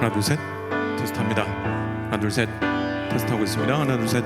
하나 둘 셋 테스트합니다. 하나 둘 셋 테스트하고 있습니다. 하나 둘 셋.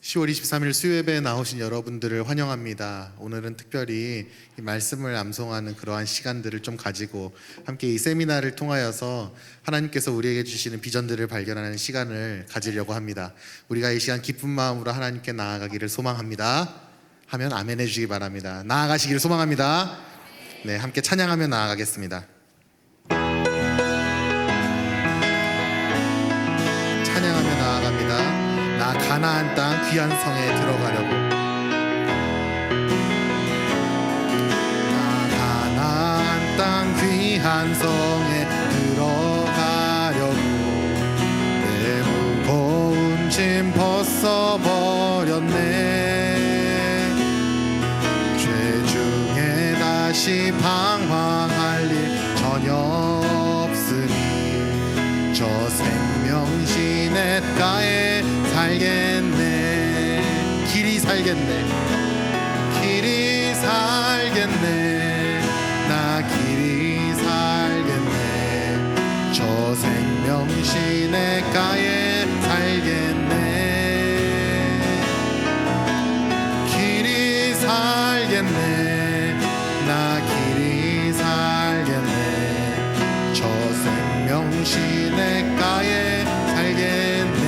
10월 23일 수요예배에 나오신 여러분들을 환영합니다. 오늘은 특별히 이 말씀을 암송하는 그러한 시간들을 좀 가지고 함께 이 세미나를 통하여서 하나님께서 우리에게 주시는 비전들을 발견하는 시간을 가지려고 합니다. 우리가 이 시간 기쁜 마음으로 하나님께 나아가기를 소망합니다. 하면 아멘 해주시기 바랍니다. 나아가시기를 소망합니다. 네, 함께 찬양하며 나아가겠습니다. 찬양하며 나아갑니다. 나 가나안 땅 귀한 성에 들어가려고. 나 가나안 땅 귀한 성에 들어가려고 내 무거운 짐 벗어버렸네. 죄 중에 다시 방황할 일 전혀 없으니 저 생명 시냇가에 살겠네. 길이 살겠네. 길이 살겠네. 나 길이 살겠네. 저 생명 시냇가에 살겠네. 길이 살겠네. 나 길이 살겠네. 저 생명 시냇가에 살겠네.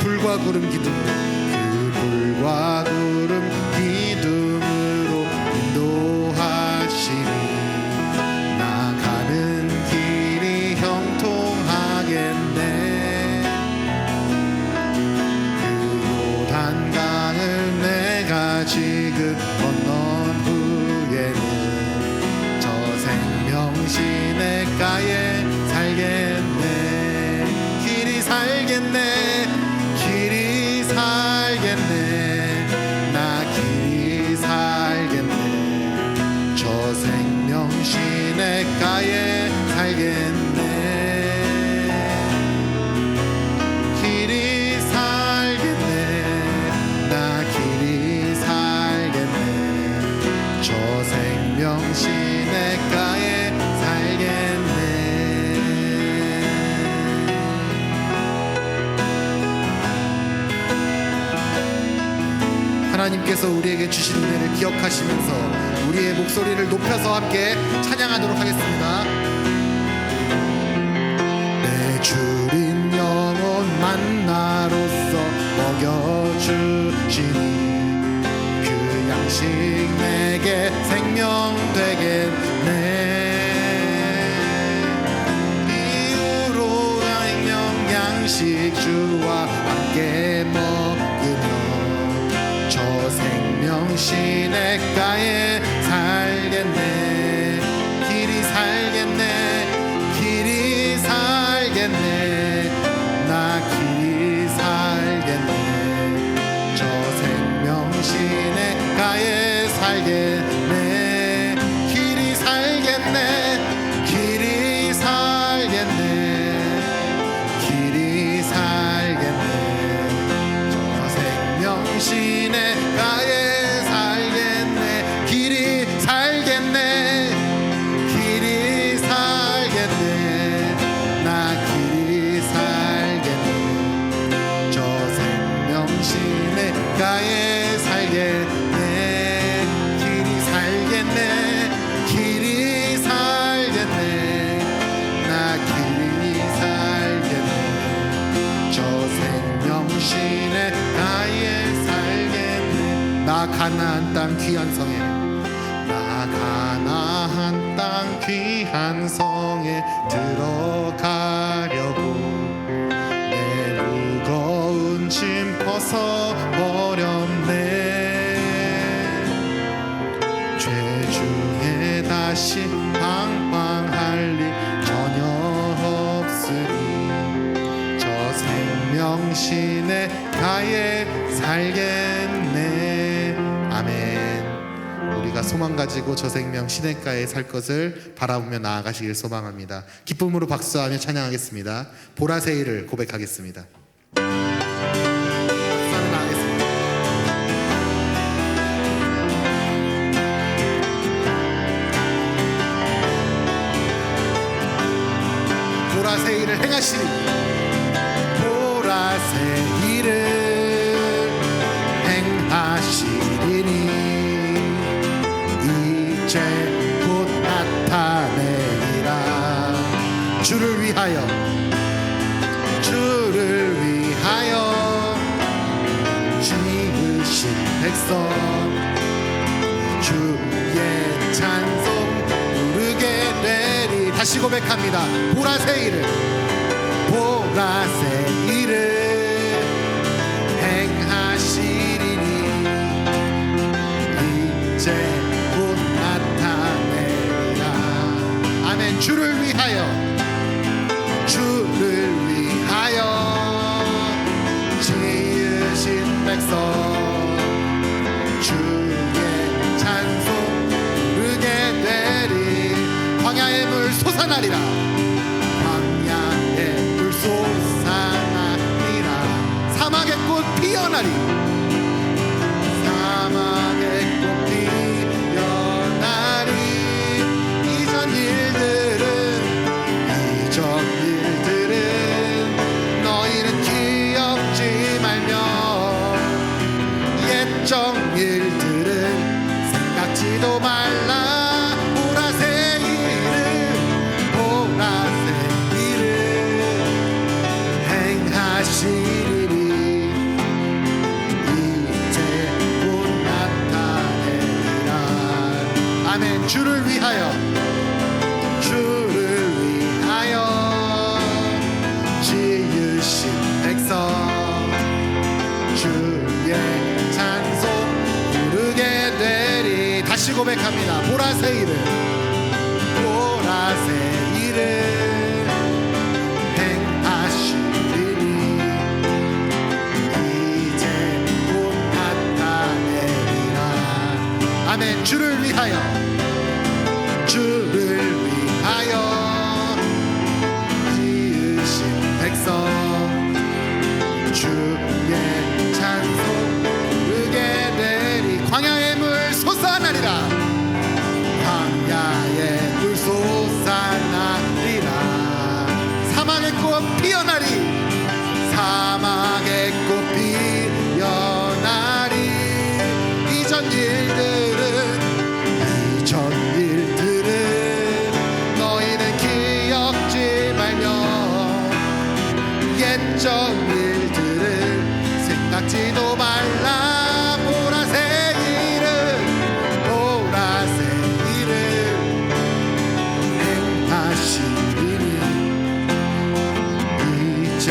불과 구름 기둥, 그 불과 구름 기둥으로 인도하시니 나 가는 길이 형통하겠네. 그 요단강을 내가 지금 건넌 후에는 저 생명 시냇가에 살겠네. 길이 살겠네. 살겠네. 나 길이 살겠네. 저 생명 시냇가에 살겠네. 길이 살겠네. 나 길이 살겠네. 저 생명 시냇가에 살겠네. 하나님께서 우리에게 주신 은혜를 기억하시면서 우리의 목소리를 높여서 함께 찬양하도록 하겠습니다. 내 주린 영혼 만나로서 먹여주시니 그 양식 내게 생명 되겠네. 이후로 생명 양식 주와 함께 먹으며 저 생명 시냇가에 살겠네. 길이 살겠네. 길이 살겠네. 나 길이 살겠네. 저 생명 시냇가에 살겠네. 길이 살겠네. 길이 살겠네. 길이 살겠네. 저 생명 시냇가에 살겠네. 길이 살겠네. 길이 살겠네. 나 길이 살겠네. 저 생명 시냇가에 살겠네. 길이 살겠네. 길이 살겠네. 나 길이 살겠네. 저 생명 시냇가에 살겠네. 나 가나안 땅 귀한 성에, 나 가나안 땅 귀한 성에 들어가려고 내 무거운 짐 벗어버렸네. 죄 중에 다시 방황할 일 전혀 없으니 저 생명 시냇가에 살겠네. 아멘. 우리가 소망 가지고 저 생명 시냇가에 살 것을 바라보며 나아가시길 소망합니다. 기쁨으로 박수하며 찬양하겠습니다. 보라새이를 고백하겠습니다. 박수하며 나아가겠습니다. 보라새 일을 행하시니 보라새 일을 이제 곧 나타내리라. 주를 위하여 지으신 백성 주의 찬송 부르게 되리. 다시 고백합니다. 보라새 일을 행하시리니 이제 곧 나타내리라. 아멘. 주를 위하여 지으신 백성 주의 찬송 부르게 되리. 광야의 물 솟아나리라. 광야의 물 솟아나리라. 사막의 꽃 피어나리. 사막의 꽃 피어나리. 이전 일들은 너희는 기억지 말며 옛적 일들은 생각지도 말라. 보라새 일을 행하시리니 이제 곧 나타내리라. 아멘. 주를 위하여 지으신 백성 주의 찬송 부르게 되리. 다시 고백합니다. 보라새 일을 행하시리니 이제 곧 나타내리라. 아멘. 주를 위하여 지으신 백성 주의 찬송 부르게 되리. 광야의 물 솟아나리라. 광야의 물 솟아나리라. 사막의 꽃 피어나리. 사막의 꽃 피어나리. 이전 일들은 너희는 기억지 말며 옛적 일들을 생각지도 말라. 보라새 일을 행하시리니 이제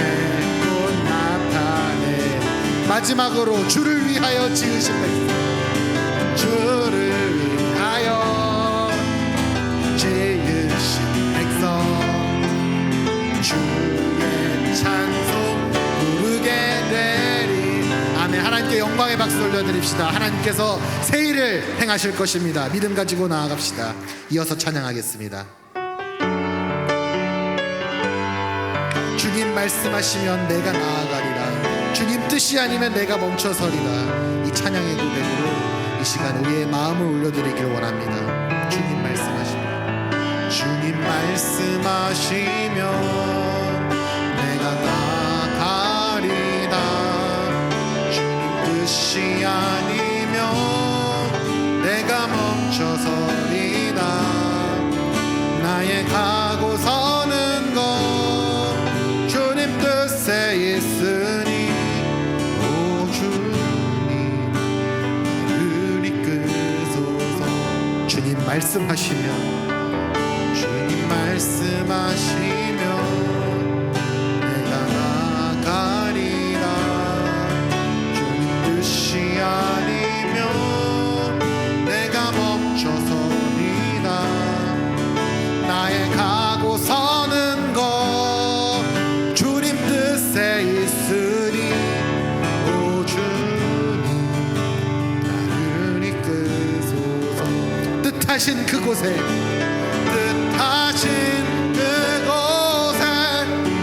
곧 나타내. 마지막으로 주를 위하여 지으신 백성 주를 위하여 지으신 백성 주의 찬송 부르게 되리. 아멘. 하나님께 영광의 박수 올려드립시다. 하나님께서 새 일을 행하실 것입니다. 믿음 가지고 나아갑시다. 이어서 찬양하겠습니다. 주님 말씀하시면 내가 나아가리라. 주님 뜻이 아니면 내가 멈춰서리라. 이 찬양의 고백으로 이 시간 우리의 마음을 올려드리길 원합니다. 주님 말씀하시면 내가 나가리라. 주님 뜻이 아니면 내가 멈춰서리라. 나의 가고 서는 것 주님 뜻에 있으니 오 주님 나를 이끄소서. 주님 말씀하시면 내가 나가리라. 주님 뜻이 아니면 내가 멈춰서리라. 나의 가고 서는 것 주님 뜻에 있으니 오 주님 나를 이끄소서. 뜻하신 그곳에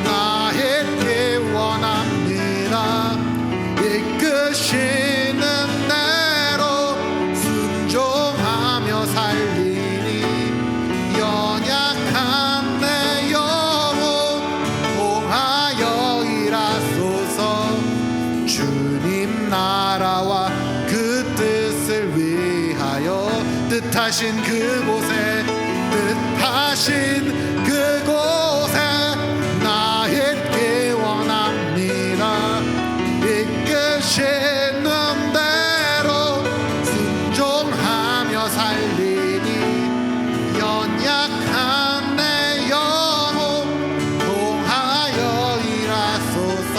나의 원합니다. 이끄시는 대로 순종하며 살리니 연약한 내 영혼 통하여 일하소서. 주님 나라와 그 뜻을 위하여 뜻하신 뜻하신 그곳에 뜻하신 그곳에 나에게 원합니다. 이끄시는 대로 순종하며 살리니 연약한 내 영혼 통하여 일하소서.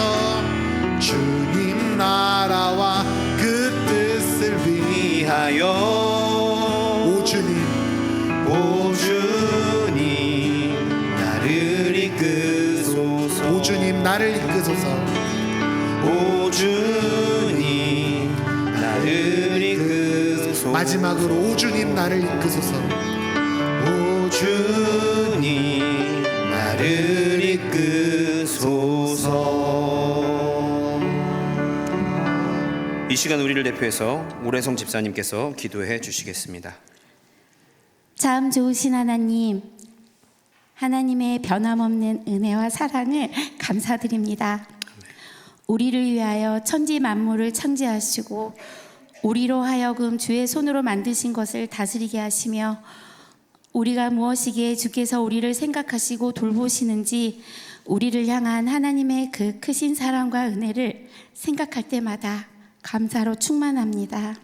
주님 나라와 그 뜻을 위하여 오 주님 나를 이끄소서. 오 주님 나를 이끄소서. 오 주님 나를 이끄소서. 마지막으로 오 주님 나를 이끄소서. 오 주님 나를 이끄소서. 이 시간 우리를 대표해서 오래성 집사님께서 기도해 주시겠습니다. 참 좋으신 하나님, 하나님의 변함없는 은혜와 사랑을 감사드립니다. 우리를 위하여 천지 만물을 창조하시고 우리로 하여금 주의 손으로 만드신 것을 다스리게 하시며 우리가 무엇이기에 주께서 우리를 생각하시고 돌보시는지 우리를 향한 하나님의 그 크신 사랑과 은혜를 생각할 때마다 감사로 충만합니다.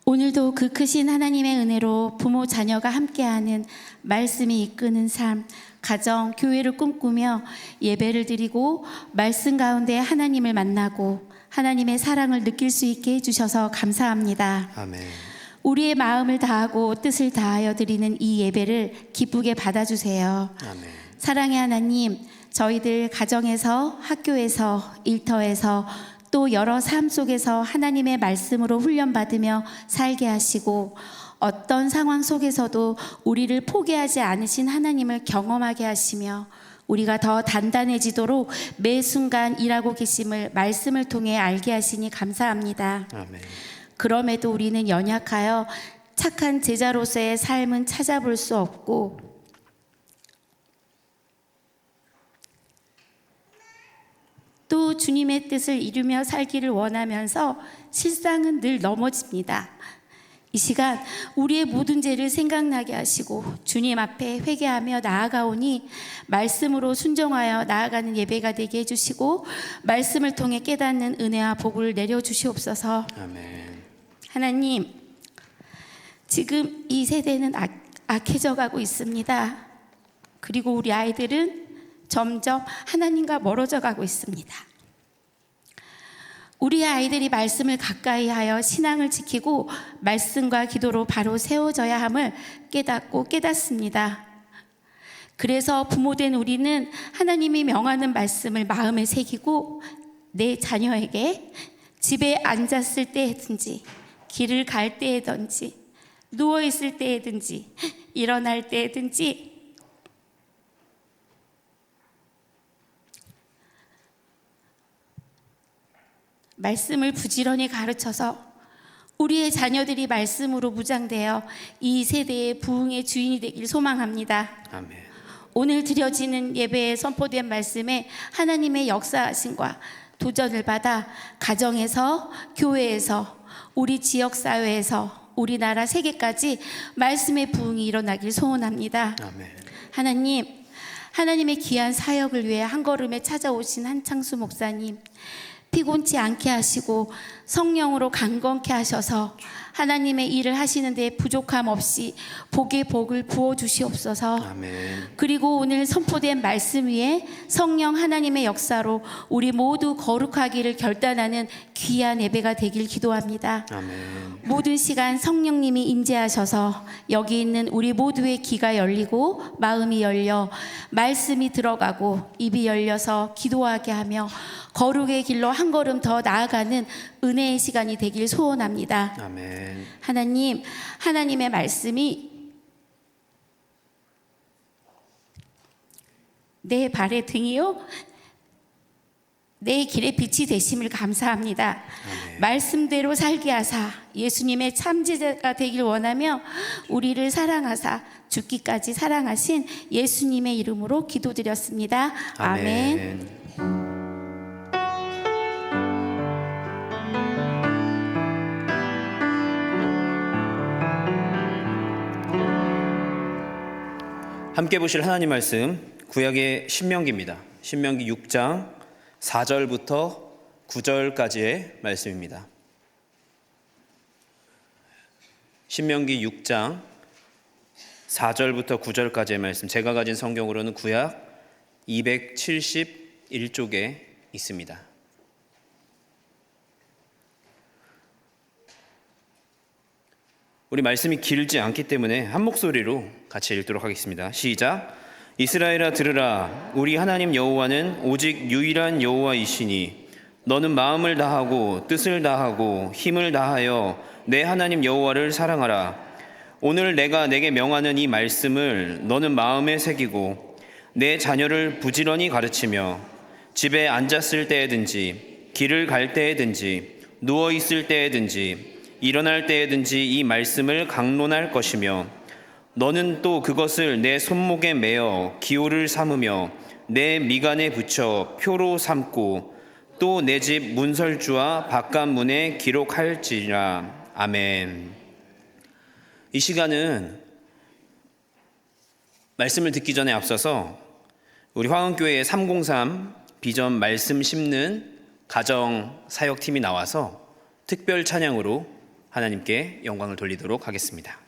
오늘도 그 크신 하나님의 은혜로 부모 자녀가 함께하는 말씀이 이끄는 삶, 가정, 교회를 꿈꾸며 예배를 드리고 말씀 가운데 하나님을 만나고 하나님의 사랑을 느낄 수 있게 해주셔서 감사합니다. 아멘. 우리의 마음을 다하고 뜻을 다하여 드리는 이 예배를 기쁘게 받아주세요. 아멘. 사랑의 하나님, 저희들 가정에서, 학교에서, 일터에서 또 여러 삶 속에서 하나님의 말씀으로 훈련받으며 살게 하시고 어떤 상황 속에서도 우리를 포기하지 않으신 하나님을 경험하게 하시며 우리가 더 단단해지도록 매 순간 일하고 계심을 말씀을 통해 알게 하시니 감사합니다. 아멘. 그럼에도 우리는 연약하여 착한 제자로서의 삶은 찾아볼 수 없고 또 주님의 뜻을 이루며 살기를 원하면서 실상은 늘 넘어집니다. 이 시간 우리의 모든 죄를 생각나게 하시고 주님 앞에 회개하며 나아가오니 말씀으로 순종하여 나아가는 예배가 되게 해주시고 말씀을 통해 깨닫는 은혜와 복을 내려주시옵소서. 아멘. 하나님, 지금 이 세대는 악해져 가고 있습니다. 그리고 우리 아이들은 점점 하나님과 멀어져 가고 있습니다. 우리 아이들이 말씀을 가까이 하여 신앙을 지키고 말씀과 기도로 바로 세워져야 함을 깨닫고 깨닫습니다. 그래서 부모된 우리는 하나님이 명하는 말씀을 마음에 새기고 내 자녀에게 집에 앉았을 때든지 길을 갈 때든지 누워있을 때든지 일어날 때든지 말씀을 부지런히 가르쳐서 우리의 자녀들이 말씀으로 무장되어 이 세대의 부흥의 주인이 되길 소망합니다. 아멘. 오늘 드려지는 예배에 선포된 말씀에 하나님의 역사하심과 도전을 받아 가정에서, 교회에서, 우리 지역사회에서, 우리나라 세계까지 말씀의 부흥이 일어나길 소원합니다. 아멘. 하나님, 하나님의 귀한 사역을 위해 한 걸음에 찾아오신 한창수 목사님, 피곤치 않게 하시고 성령으로 강건케 하셔서 하나님의 일을 하시는 데 부족함 없이 복의 복을 부어 주시옵소서. 아멘. 그리고 오늘 선포된 말씀 위에 성령 하나님의 역사로 우리 모두 거룩하기를 결단하는 귀한 예배가 되길 기도합니다. 아멘. 모든 시간 성령님이 임재하셔서 여기 있는 우리 모두의 귀가 열리고 마음이 열려 말씀이 들어가고 입이 열려서 기도하게 하며 거룩의 길로 한 걸음 더 나아가는 은혜의 시간이 되길 소원합니다. 아멘. 하나님, 하나님의 말씀이 내 발의 등이요 내 길의 빛이 되심을 감사합니다. 아멘. 말씀대로 살게 하사 예수님의 참제자가 되길 원하며 우리를 사랑하사 죽기까지 사랑하신 예수님의 이름으로 기도드렸습니다. 아멘. 함께 보실 하나님 말씀 구약의 신명기입니다. 신명기 6장 4절부터 9절까지의 말씀입니다. 신명기 6장 4절부터 9절까지의 말씀, 제가 가진 성경으로는 구약 271쪽에 있습니다. 우리 말씀이 길지 않기 때문에 한 목소리로 같이 읽도록 하겠습니다. 시작. 이스라엘아 들으라. 우리 하나님 여호와는 오직 유일한 여호와이시니 너는 마음을 다하고 뜻을 다하고 힘을 다하여 내 하나님 여호와를 사랑하라. 오늘 내가 내게 명하는 이 말씀을 너는 마음에 새기고 내 자녀를 부지런히 가르치며 집에 앉았을 때에든지 길을 갈 때에든지 누워 있을 때에든지 일어날 때에든지 이 말씀을 강론할 것이며 너는 또 그것을 내 손목에 매어 기호를 삼으며 내 미간에 붙여 표로 삼고 또 내 집 문설주와 바깥문에 기록할지니라. 아멘. 이 시간은 말씀을 듣기 전에 앞서서 우리 화흥교회의 303 비전 말씀 심는 가정 사역팀이 나와서 특별 찬양으로 하나님께 영광을 돌리도록 하겠습니다.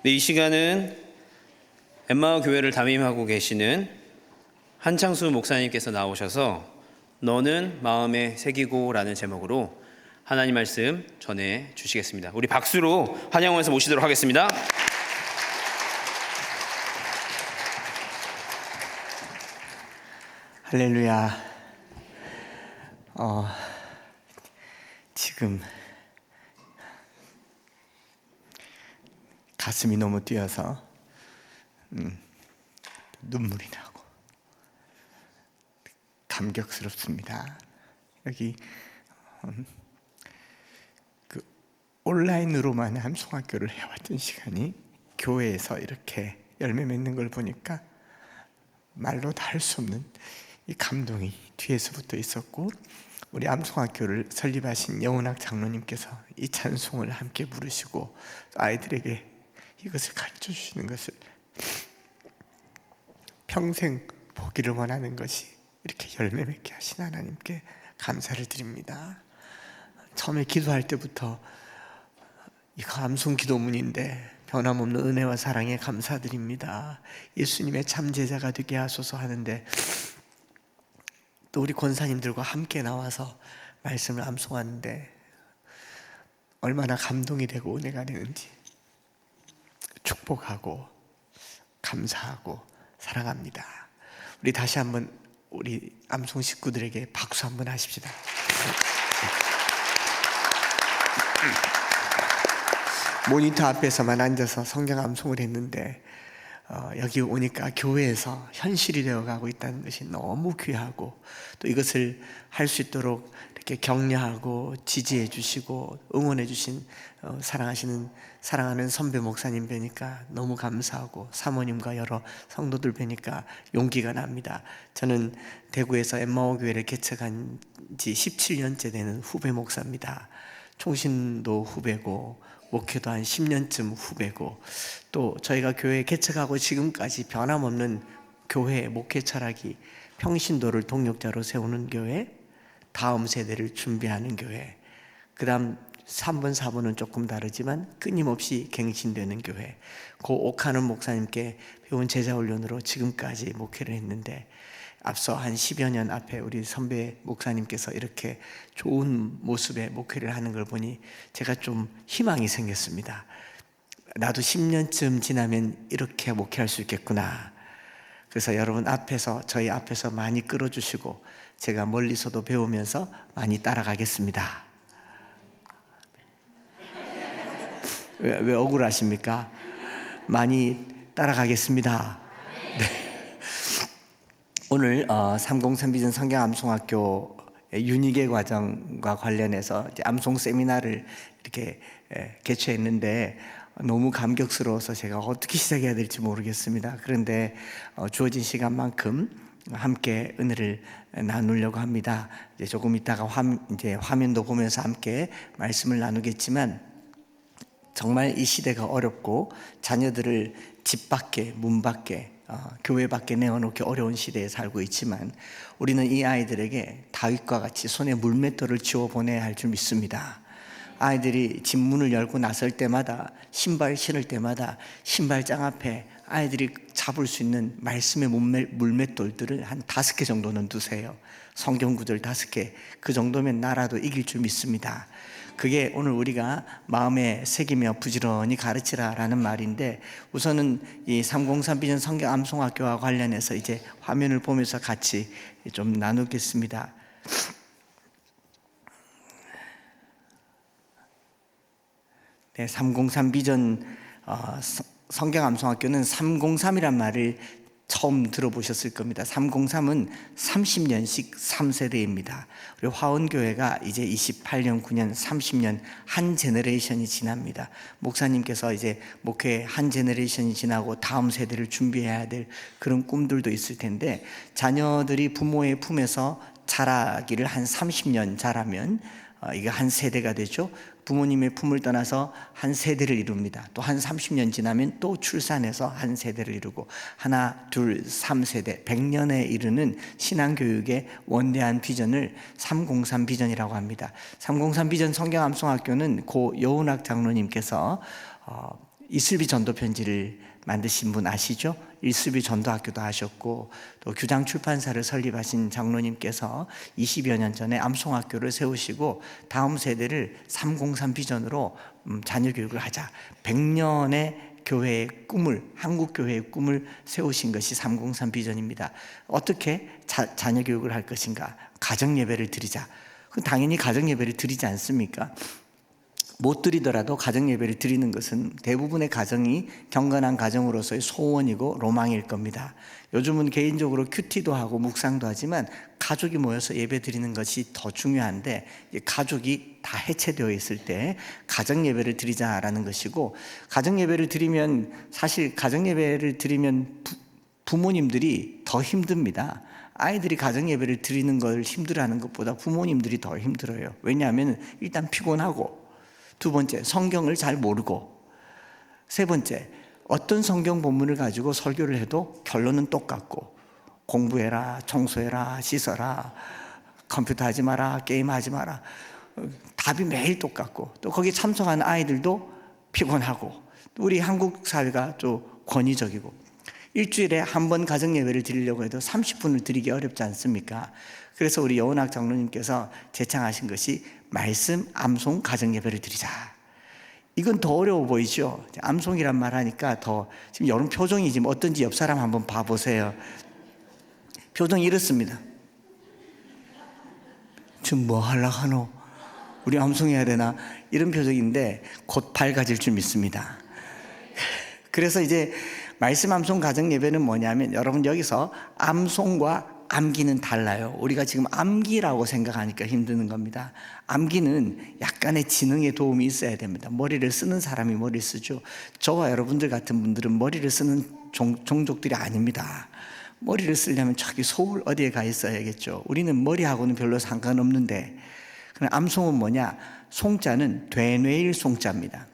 이 시간은 엠마오 교회를 담임하고 계시는 한창수 목사님께서 나오셔서 너는 마음에 새기고라는 제목으로 하나님 말씀 전해 주시겠습니다. 우리 박수로 환영원에서 모시도록 하겠습니다. 할렐루야. 지금 가슴이 너무 뛰어서 눈물이 나고 감격스럽습니다. 여기 그 온라인으로만 암송학교를 해왔던 시간이 교회에서 이렇게 열매 맺는 걸 보니까 말로 다 할 수 없는 이 감동이 뒤에서부터 있었고, 우리 암송학교를 설립하신 영은학 장로님께서 이 찬송을 함께 부르시고 아이들에게 이것을 가르쳐 주시는 것을 평생 보기를 원하는 것이 이렇게 열매 맺게 하신 하나님께 감사를 드립니다. 처음에 기도할 때부터 이거 암송 기도문인데 변함없는 은혜와 사랑에 감사드립니다. 예수님의 참 제자가 되게 하소서 하는데, 또 우리 권사님들과 함께 나와서 말씀을 암송하는데 얼마나 감동이 되고 은혜가 되는지 축복하고 감사하고 사랑합니다. 우리 다시 한번 우리 암송 식구들에게 박수 한번 하십시다. 모니터 앞에서만 앉아서 성경 암송을 했는데 여기 오니까 교회에서 현실이 되어가고 있다는 것이 너무 귀하고, 또 이것을 할 수 있도록 이렇게 격려하고 지지해 주시고 응원해 주신 사랑하는 선배 목사님 뵈니까 너무 감사하고, 사모님과 여러 성도들 뵈니까 용기가 납니다. 저는 대구에서 엠마오 교회를 개척한 지 17년째 되는 후배 목사입니다. 총신도 후배고 목회도 한 10년쯤 후배고, 또 저희가 교회 개척하고 지금까지 변함없는 교회 목회 철학이 평신도를 동력자로 세우는 교회, 다음 세대를 준비하는 교회, 그 다음 3번, 4번은 조금 다르지만 끊임없이 갱신되는 교회, 그 옥하는 목사님께 배운 제자훈련으로 지금까지 목회를 했는데, 앞서 한 10여 년 앞에 우리 선배 목사님께서 이렇게 좋은 모습의 목회를 하는 걸 보니 제가 좀 희망이 생겼습니다. 나도 10년쯤 지나면 이렇게 목회할 수 있겠구나. 그래서 여러분 앞에서, 저희 앞에서 많이 끌어주시고 제가 멀리서도 배우면서 많이 따라가겠습니다. 왜 억울하십니까? 많이 따라가겠습니다. 네. 오늘 303 비전 성경 암송학교 윤희계 과정과 관련해서 이제 암송 세미나를 이렇게 개최했는데 너무 감격스러워서 제가 어떻게 시작해야 될지 모르겠습니다. 그런데 주어진 시간만큼 함께 은혜를 나누려고 합니다. 이제 조금 있다가 이제 화면도 보면서 함께 말씀을 나누겠지만, 정말 이 시대가 어렵고 자녀들을 집 밖에, 문 밖에, 교회 밖에 내어놓기 어려운 시대에 살고 있지만, 우리는 이 아이들에게 다윗과 같이 손에 물맷돌을 쥐어 보내야 할 줄 믿습니다. 아이들이 집 문을 열고 나설 때마다, 신발 신을 때마다 신발장 앞에 아이들이 잡을 수 있는 말씀의 물맷돌들을 한 5개 정도는 두세요. 성경 구절 5개, 그 정도면 나라도 이길 줄 믿습니다. 그게 오늘 우리가 마음에 새기며 부지런히 가르치라라는 말인데, 우선은 이 303 비전 성경 암송학교와 관련해서 이제 화면을 보면서 같이 좀 나누겠습니다. 네, 303 비전 성경 암송학교는 303이란 말을 처음 들어보셨을 겁니다. 303은 30년씩 3세대입니다. 우리 화원교회가 이제 28년, 9년, 30년 한 제너레이션이 지납니다. 목사님께서 이제 목회 한 제너레이션이 지나고 다음 세대를 준비해야 될 그런 꿈들도 있을 텐데, 자녀들이 부모의 품에서 자라기를 한 30년 자라면 이게 한 세대가 되죠. 부모님의 품을 떠나서 한 세대를 이룹니다. 또 한 30년 지나면 또 출산해서 한 세대를 이루고, 하나, 둘, 3세대, 100년에 이르는 신앙교육의 원대한 비전을 303 비전이라고 합니다. 303 비전 성경 암송학교는 고 여운학 장로님께서 이슬비 전도 편지를 만드신 분 아시죠? 이슬비 전도학교도 하셨고 또 규장 출판사를 설립하신 장로님께서 20여 년 전에 암송학교를 세우시고 다음 세대를 303 비전으로 자녀 교육을 하자 100년의 교회의 꿈을, 한국 교회의 꿈을 세우신 것이 303 비전입니다. 어떻게 자녀 교육을 할 것인가? 가정 예배를 드리자. 당연히 가정 예배를 드리지 않습니까? 못 드리더라도 가정 예배를 드리는 것은 대부분의 가정이 경건한 가정으로서의 소원이고 로망일 겁니다. 요즘은 개인적으로 큐티도 하고 묵상도 하지만 가족이 모여서 예배 드리는 것이 더 중요한데 가족이 다 해체되어 있을 때 가정 예배를 드리자라는 것이고, 가정 예배를 드리면 사실 가정 예배를 드리면 부모님들이 더 힘듭니다. 아이들이 가정 예배를 드리는 걸 힘들어하는 것보다 부모님들이 더 힘들어요. 왜냐하면 일단 피곤하고, 두 번째 성경을 잘 모르고, 세 번째 어떤 성경 본문을 가지고 설교를 해도 결론은 똑같고, 공부해라, 청소해라, 씻어라, 컴퓨터 하지 마라, 게임 하지 마라, 답이 매일 똑같고, 또 거기 참석하는 아이들도 피곤하고, 우리 한국 사회가 좀 권위적이고, 일주일에 한 번 가정 예배를 드리려고 해도 30분을 드리기 어렵지 않습니까? 그래서 우리 여운학 장로님께서 제창하신 것이 말씀 암송 가정 예배를 드리자. 이건 더 어려워 보이죠? 암송이란 말 하니까 더, 지금 여러분 표정이 지금 어떤지 옆 사람 한번 봐보세요. 표정이 이렇습니다. 지금 뭐 하려고 하노? 우리 암송해야 되나? 이런 표정인데 곧 밝아질 줄 믿습니다. 그래서 이제 말씀 암송 가정 예배는 뭐냐면, 여러분 여기서 암송과 암기는 달라요. 우리가 지금 암기라고 생각하니까 힘드는 겁니다. 암기는 약간의 지능의 도움이 있어야 됩니다. 머리를 쓰는 사람이 머리를 쓰죠. 저와 여러분들 같은 분들은 머리를 쓰는 종족들이 아닙니다. 머리를 쓰려면 저기 서울 어디에 가 있어야겠죠. 우리는 머리하고는 별로 상관없는데, 그럼 암송은 뭐냐? 송자는 되뇌일 송자입니다.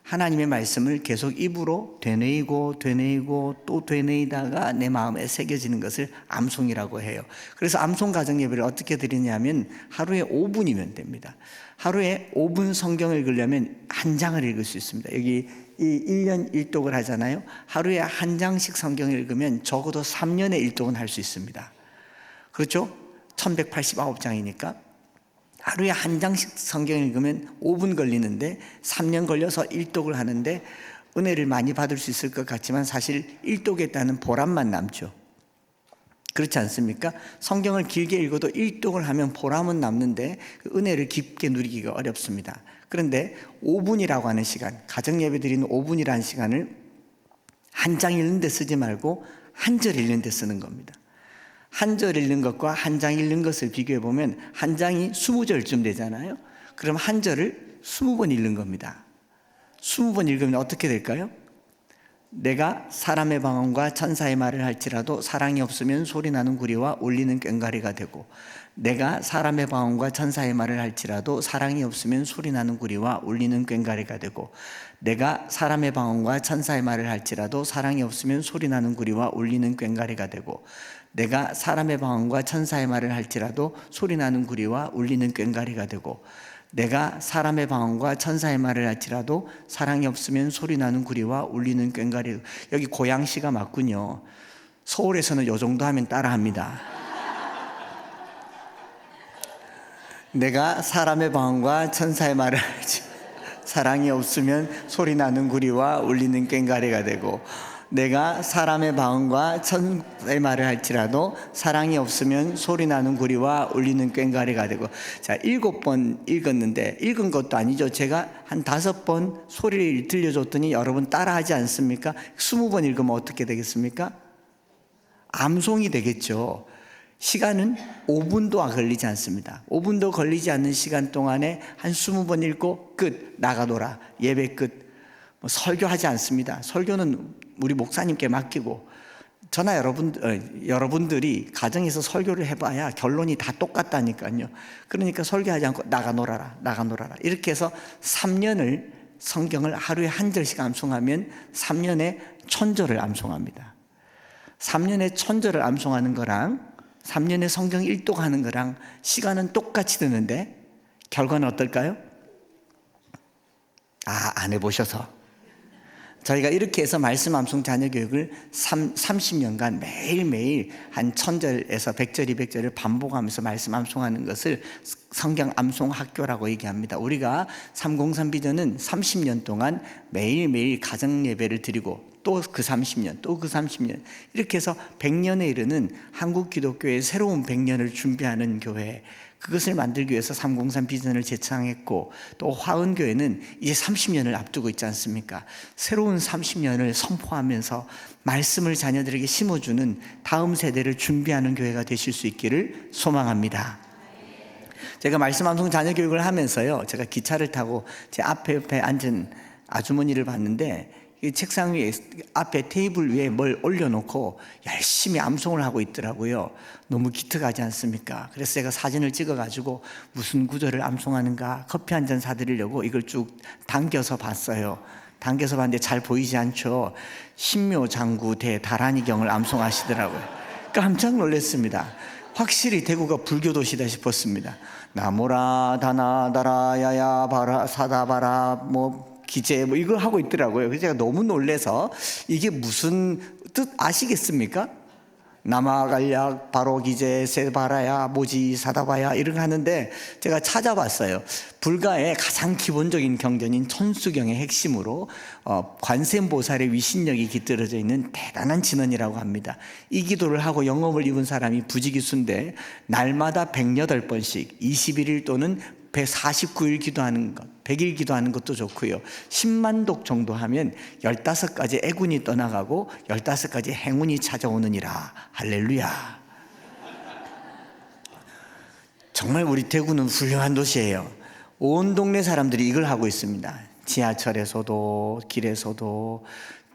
하나님의 말씀을 계속 입으로 되뇌이고 또 되뇌이다가 내 마음에 새겨지는 것을 암송이라고 해요. 그래서 암송 가정 예배를 어떻게 드리냐면 하루에 5분이면 됩니다. 하루에 5분 성경을 읽으려면 한 장을 읽을 수 있습니다. 여기 이 1년 1독을 하잖아요. 하루에 한 장씩 성경을 읽으면 적어도 3년의 1독은 할 수 있습니다. 그렇죠? 1189장이니까 하루에 한 장씩 성경을 읽으면 5분 걸리는데 3년 걸려서 1독을 하는데 은혜를 많이 받을 수 있을 것 같지만 사실 1독했다는 보람만 남죠. 그렇지 않습니까? 성경을 길게 읽어도 1독을 하면 보람은 남는데 그 은혜를 깊게 누리기가 어렵습니다. 그런데 5분이라고 하는 시간, 가정 예배 드리는 5분이라는 시간을 한 장 읽는 데 쓰지 말고 한 절 읽는 데 쓰는 겁니다. 한 절 읽는 것과 한 장 읽는 것을 비교해 보면 한 장이 20절쯤 되잖아요. 그럼 한 절을 20번 읽는 겁니다. 20번 읽으면 어떻게 될까요? 내가 사람의 방언과 천사의 말을 할지라도 사랑이 없으면 소리나는 구리와 울리는 꽹과리가 되고, 내가 사람의 방언과 천사의 말을 할지라도 사랑이 없으면 소리나는 구리와 울리는 꽹과리가 되고, 내가 사람의 방언과 천사의 말을 할지라도 사랑이 없으면 소리나는 구리와 울리는 꽹과리가 되고, 내가 사람의 방언과 천사의 말을 할지라도 소리나는 구리와 울리는 꽹과리가 되고, 내가 사람의 방언과 천사의 말을 할지라도 사랑이 없으면 소리나는 구리와 울리는 꽹과리. 여기 고양시가 맞군요. 서울에서는 요 정도 하면 따라합니다. 내가 사람의 방언과 천사의 말을 할지 사랑이 없으면 소리나는 구리와 울리는 꽹과리가 되고, 내가 사람의 방언과 천사의 말을 할지라도 사랑이 없으면 소리나는 구리와 울리는 꽹과리가 되고. 자, 7번 읽었는데, 읽은 것도 아니죠. 제가 한 5번 소리를 들려줬더니 여러분 따라하지 않습니까? 20번 읽으면 어떻게 되겠습니까? 암송이 되겠죠. 시간은 5분도 걸리지 않습니다. 5분도 걸리지 않는 시간 동안에 한 20번 읽고 끝, 나가노라, 예배 끝. 설교하지 않습니다. 설교는 우리 목사님께 맡기고, 저나 여러분들이 가정에서 설교를 해봐야 결론이 다 똑같다니까요. 그러니까 설교하지 않고 나가 놀아라. 이렇게 해서 3년을 성경을 하루에 한 절씩 암송하면 3년에 1000절을 암송합니다. 3년에 1000절을 암송하는 거랑 3년에 성경 1독 하는 거랑 시간은 똑같이 드는데 결과는 어떨까요? 안 해보셔서. 저희가 이렇게 해서 말씀 암송 자녀 교육을 30년간 매일매일 한 1000절에서 100절, 200절을 반복하면서 말씀 암송하는 것을 성경 암송 학교라고 얘기합니다. 우리가 303 비전은 30년 동안 매일매일 가정 예배를 드리고 또 그 30년, 또 그 30년 이렇게 해서 100년에 이르는 한국 기독교의 새로운 100년을 준비하는 교회, 그것을 만들기 위해서 303 비전을 제창했고, 또 화은교회는 이제 30년을 앞두고 있지 않습니까? 새로운 30년을 선포하면서 말씀을 자녀들에게 심어주는 다음 세대를 준비하는 교회가 되실 수 있기를 소망합니다. 제가 말씀 암송 자녀 교육을 하면서요, 제가 기차를 타고 제 앞에 앉은 아주머니를 봤는데, 이 책상 위에 앞에 테이블 위에 뭘 올려놓고 열심히 암송을 하고 있더라고요. 너무 기특하지 않습니까? 그래서 제가 사진을 찍어가지고 무슨 구절을 암송하는가 커피 한 잔 사드리려고 이걸 쭉 당겨서 봤어요. 당겨서 봤는데 잘 보이지 않죠? 신묘장구 대다란이경을 암송하시더라고요. 깜짝 놀랐습니다. 확실히 대구가 불교도시다 싶었습니다. 나모라 다나다라 야야 바라 사다바라 뭐 기재 뭐 이걸 하고 있더라고요. 그래서 제가 너무 놀래서 이게 무슨 뜻 아시겠습니까? 남아갈약 바로 기재 세바라야 모지 사다바야 이런 거 하는데, 제가 찾아봤어요. 불가의 가장 기본적인 경전인 천수경의 핵심으로 관세음보살의 위신력이 깃들어져 있는 대단한 진언이라고 합니다. 이 기도를 하고 영업을 입은 사람이 부지기수인데, 날마다 108번씩 21일 또는 149일 기도하는 것, 100일 기도하는 것도 좋고요. 10만 독 정도 하면 15가지 애군이 떠나가고 15가지 행운이 찾아오느니라. 할렐루야. 정말 우리 대구는 훌륭한 도시예요. 온 동네 사람들이 이걸 하고 있습니다. 지하철에서도 길에서도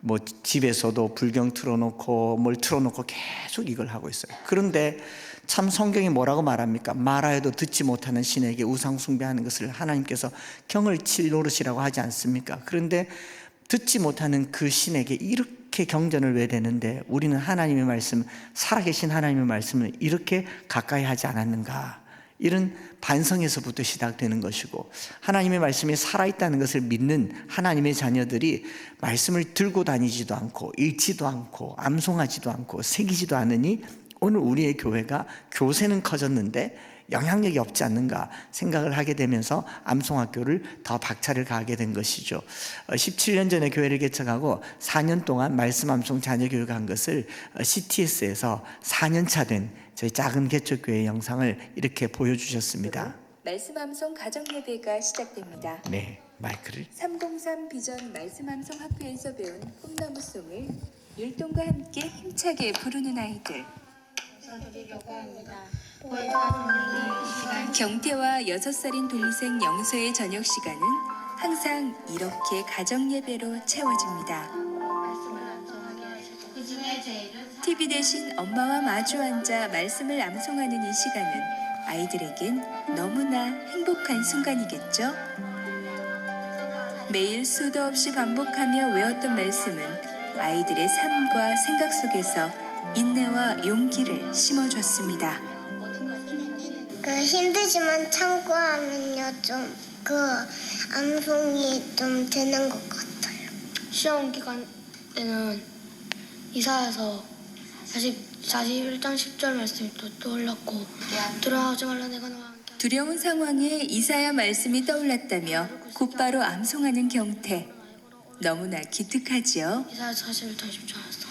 뭐 집에서도 불경 틀어놓고 뭘 틀어놓고 계속 이걸 하고 있어요. 그런데 참 성경이 뭐라고 말합니까? 말하여도 듣지 못하는 신에게 우상 숭배하는 것을 하나님께서 경을 칠 노릇이라고 하지 않습니까? 그런데 듣지 못하는 그 신에게 이렇게 경전을 왜 대는데 우리는 하나님의 말씀, 살아계신 하나님의 말씀을 이렇게 가까이 하지 않았는가? 이런 반성에서부터 시작되는 것이고, 하나님의 말씀이 살아있다는 것을 믿는 하나님의 자녀들이 말씀을 들고 다니지도 않고 읽지도 않고 암송하지도 않고 새기지도 않으니 오늘 우리의 교회가 교세는 커졌는데 영향력이 없지 않는가 생각을 하게 되면서 암송학교를 더 박차를 가하게 된 것이죠. 17년 전에 교회를 개척하고 4년 동안 말씀 암송 자녀 교육한 것을 CTS에서 4년차 된 저희 작은 개척교회 영상을 이렇게 보여주셨습니다. 말씀 암송 가정 예배가 시작됩니다. 네, 마이크를. 303 비전 말씀 암송 학교에서 배운 꿈나무송을 율동과 함께 힘차게 부르는 아이들. 경태와 6살인 동생 영서의 저녁 시간은 항상 이렇게 가정 예배로 채워집니다. TV 대신 엄마와 마주 앉아 말씀을 암송하는 이 시간은 아이들에겐 너무나 행복한 순간이겠죠? 매일 수도 없이 반복하며 외웠던 말씀은 아이들의 삶과 생각 속에서 인내와 용기를 심어줬습니다. 힘들지만 참고 하면요 좀 암송이 좀 되는 것 같아요. 시험 기간 때는 이사해서 41장 10절 말씀이 또 떠올랐고, 돌아오지 말라 내가 너와 함께. 두려운 상황에 이사야 말씀이 떠올랐다며 곧바로 암송하는 경태. 너무나 기특하지요. 이사야 41장 10절 말씀.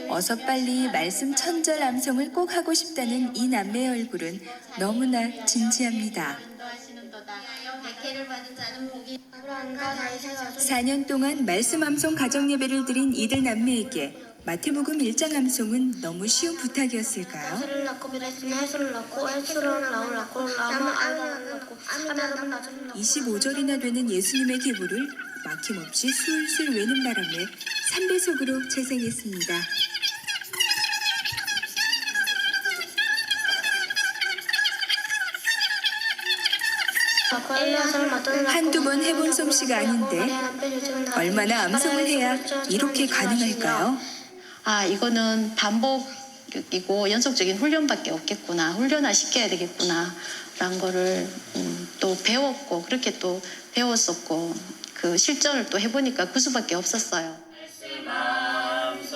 어서 빨리 말씀 1000절 암송을 꼭 하고 싶다는 이 남매의 얼굴은 너무나 진지합니다. 4년 동안 말씀 암송 가정 예배를 드린 이들 남매에게 마태복음 1장 암송은 너무 쉬운 부탁이었을까요? 25절이나 되는 예수님의 계보를 막힘없이 술술 외는 바람에 3배속으로 재생했습니다. 한두 번 해본 솜씨가 아닌데 얼마나 암송을 해야 이렇게 가능할까요? 이거는 반복 이고 연속적인 훈련밖에 없겠구나, 훈련화 시켜야 되겠구나 라는 거를 또 배웠고, 그렇게 또 배웠었고, 그 실전을 또 해보니까 그 수밖에 없었어요.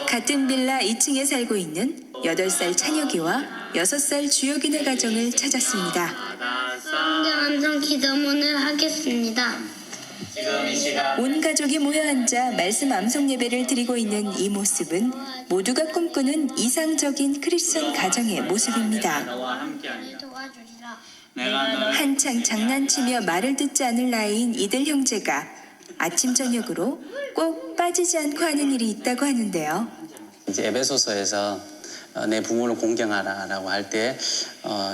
같은 빌라 2층에 살고 있는 8살 찬혁이와 6살 주혁이네 가정을 찾았습니다. 성경 암송 기도문을 하겠습니다. 온 가족이 모여 앉아 말씀 암송 예배를 드리고 있는 이 모습은 모두가 꿈꾸는 이상적인 크리스천 가정의 모습입니다. 도와주리라. 한창 장난치며 말을 듣지 않을 나이인 이들 형제가 아침 저녁으로 꼭 빠지지 않고 하는 일이 있다고 하는데요. 이제 에베소서에서 내 부모를 공경하라라고 할 때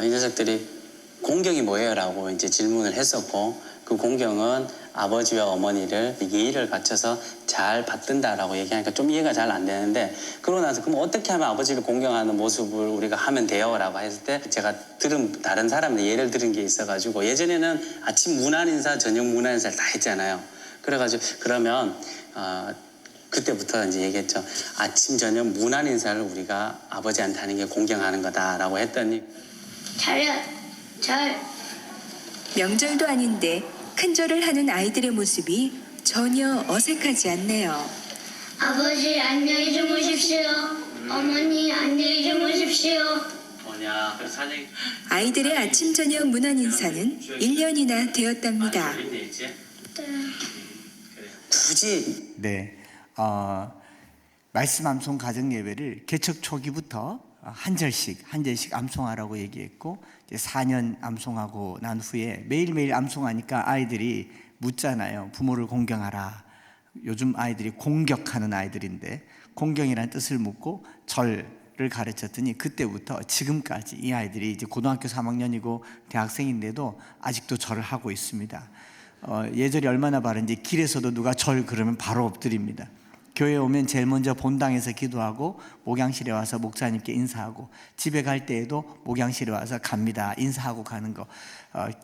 이 녀석들이 공경이 뭐예요라고 이제 질문을 했었고, 그 공경은 아버지와 어머니를 예의를 갖춰서 잘 받든다라고 얘기하니까 좀 이해가 잘 안 되는데, 그러고 나서 그럼 어떻게 하면 아버지를 공경하는 모습을 우리가 하면 돼요라고 했을 때 제가 들은 다른 사람들 예를 들은 게 있어가지고, 예전에는 아침 문안 인사, 저녁 문안 인사를 다 했잖아요. 그래가지고 그러면 그때부터 이제 얘기했죠. 아침 저녁 문안 인사를 우리가 아버지한테 하는 게 공경하는 거다라고 했더니, 잘. 명절도 아닌데 큰절을 하는 아이들의 모습이 전혀 어색하지 않네요. 아버지 안녕히 주무십시오. 어머니 안녕히 주무십시오. 아이들의 아침 저녁 문안 인사는 1년이나 되었답니다. 굳이 네, 말씀 암송 가정 예배를 개척 초기부터 한 절씩 암송하라고 얘기했고, 이제 4년 암송하고 난 후에 매일매일 암송하니까 아이들이 묻잖아요. 부모를 공경하라. 요즘 아이들이 공격하는 아이들인데 공경이라는 뜻을 묻고 절을 가르쳤더니, 그때부터 지금까지 이 아이들이 이제 고등학교 3학년이고 대학생인데도 아직도 절을 하고 있습니다. 예절이 얼마나 바른지 길에서도 누가 절 그러면 바로 엎드립니다. 교회에 오면 제일 먼저 본당에서 기도하고 목양실에 와서 목사님께 인사하고, 집에 갈 때에도 목양실에 와서 갑니다 인사하고 가는 거.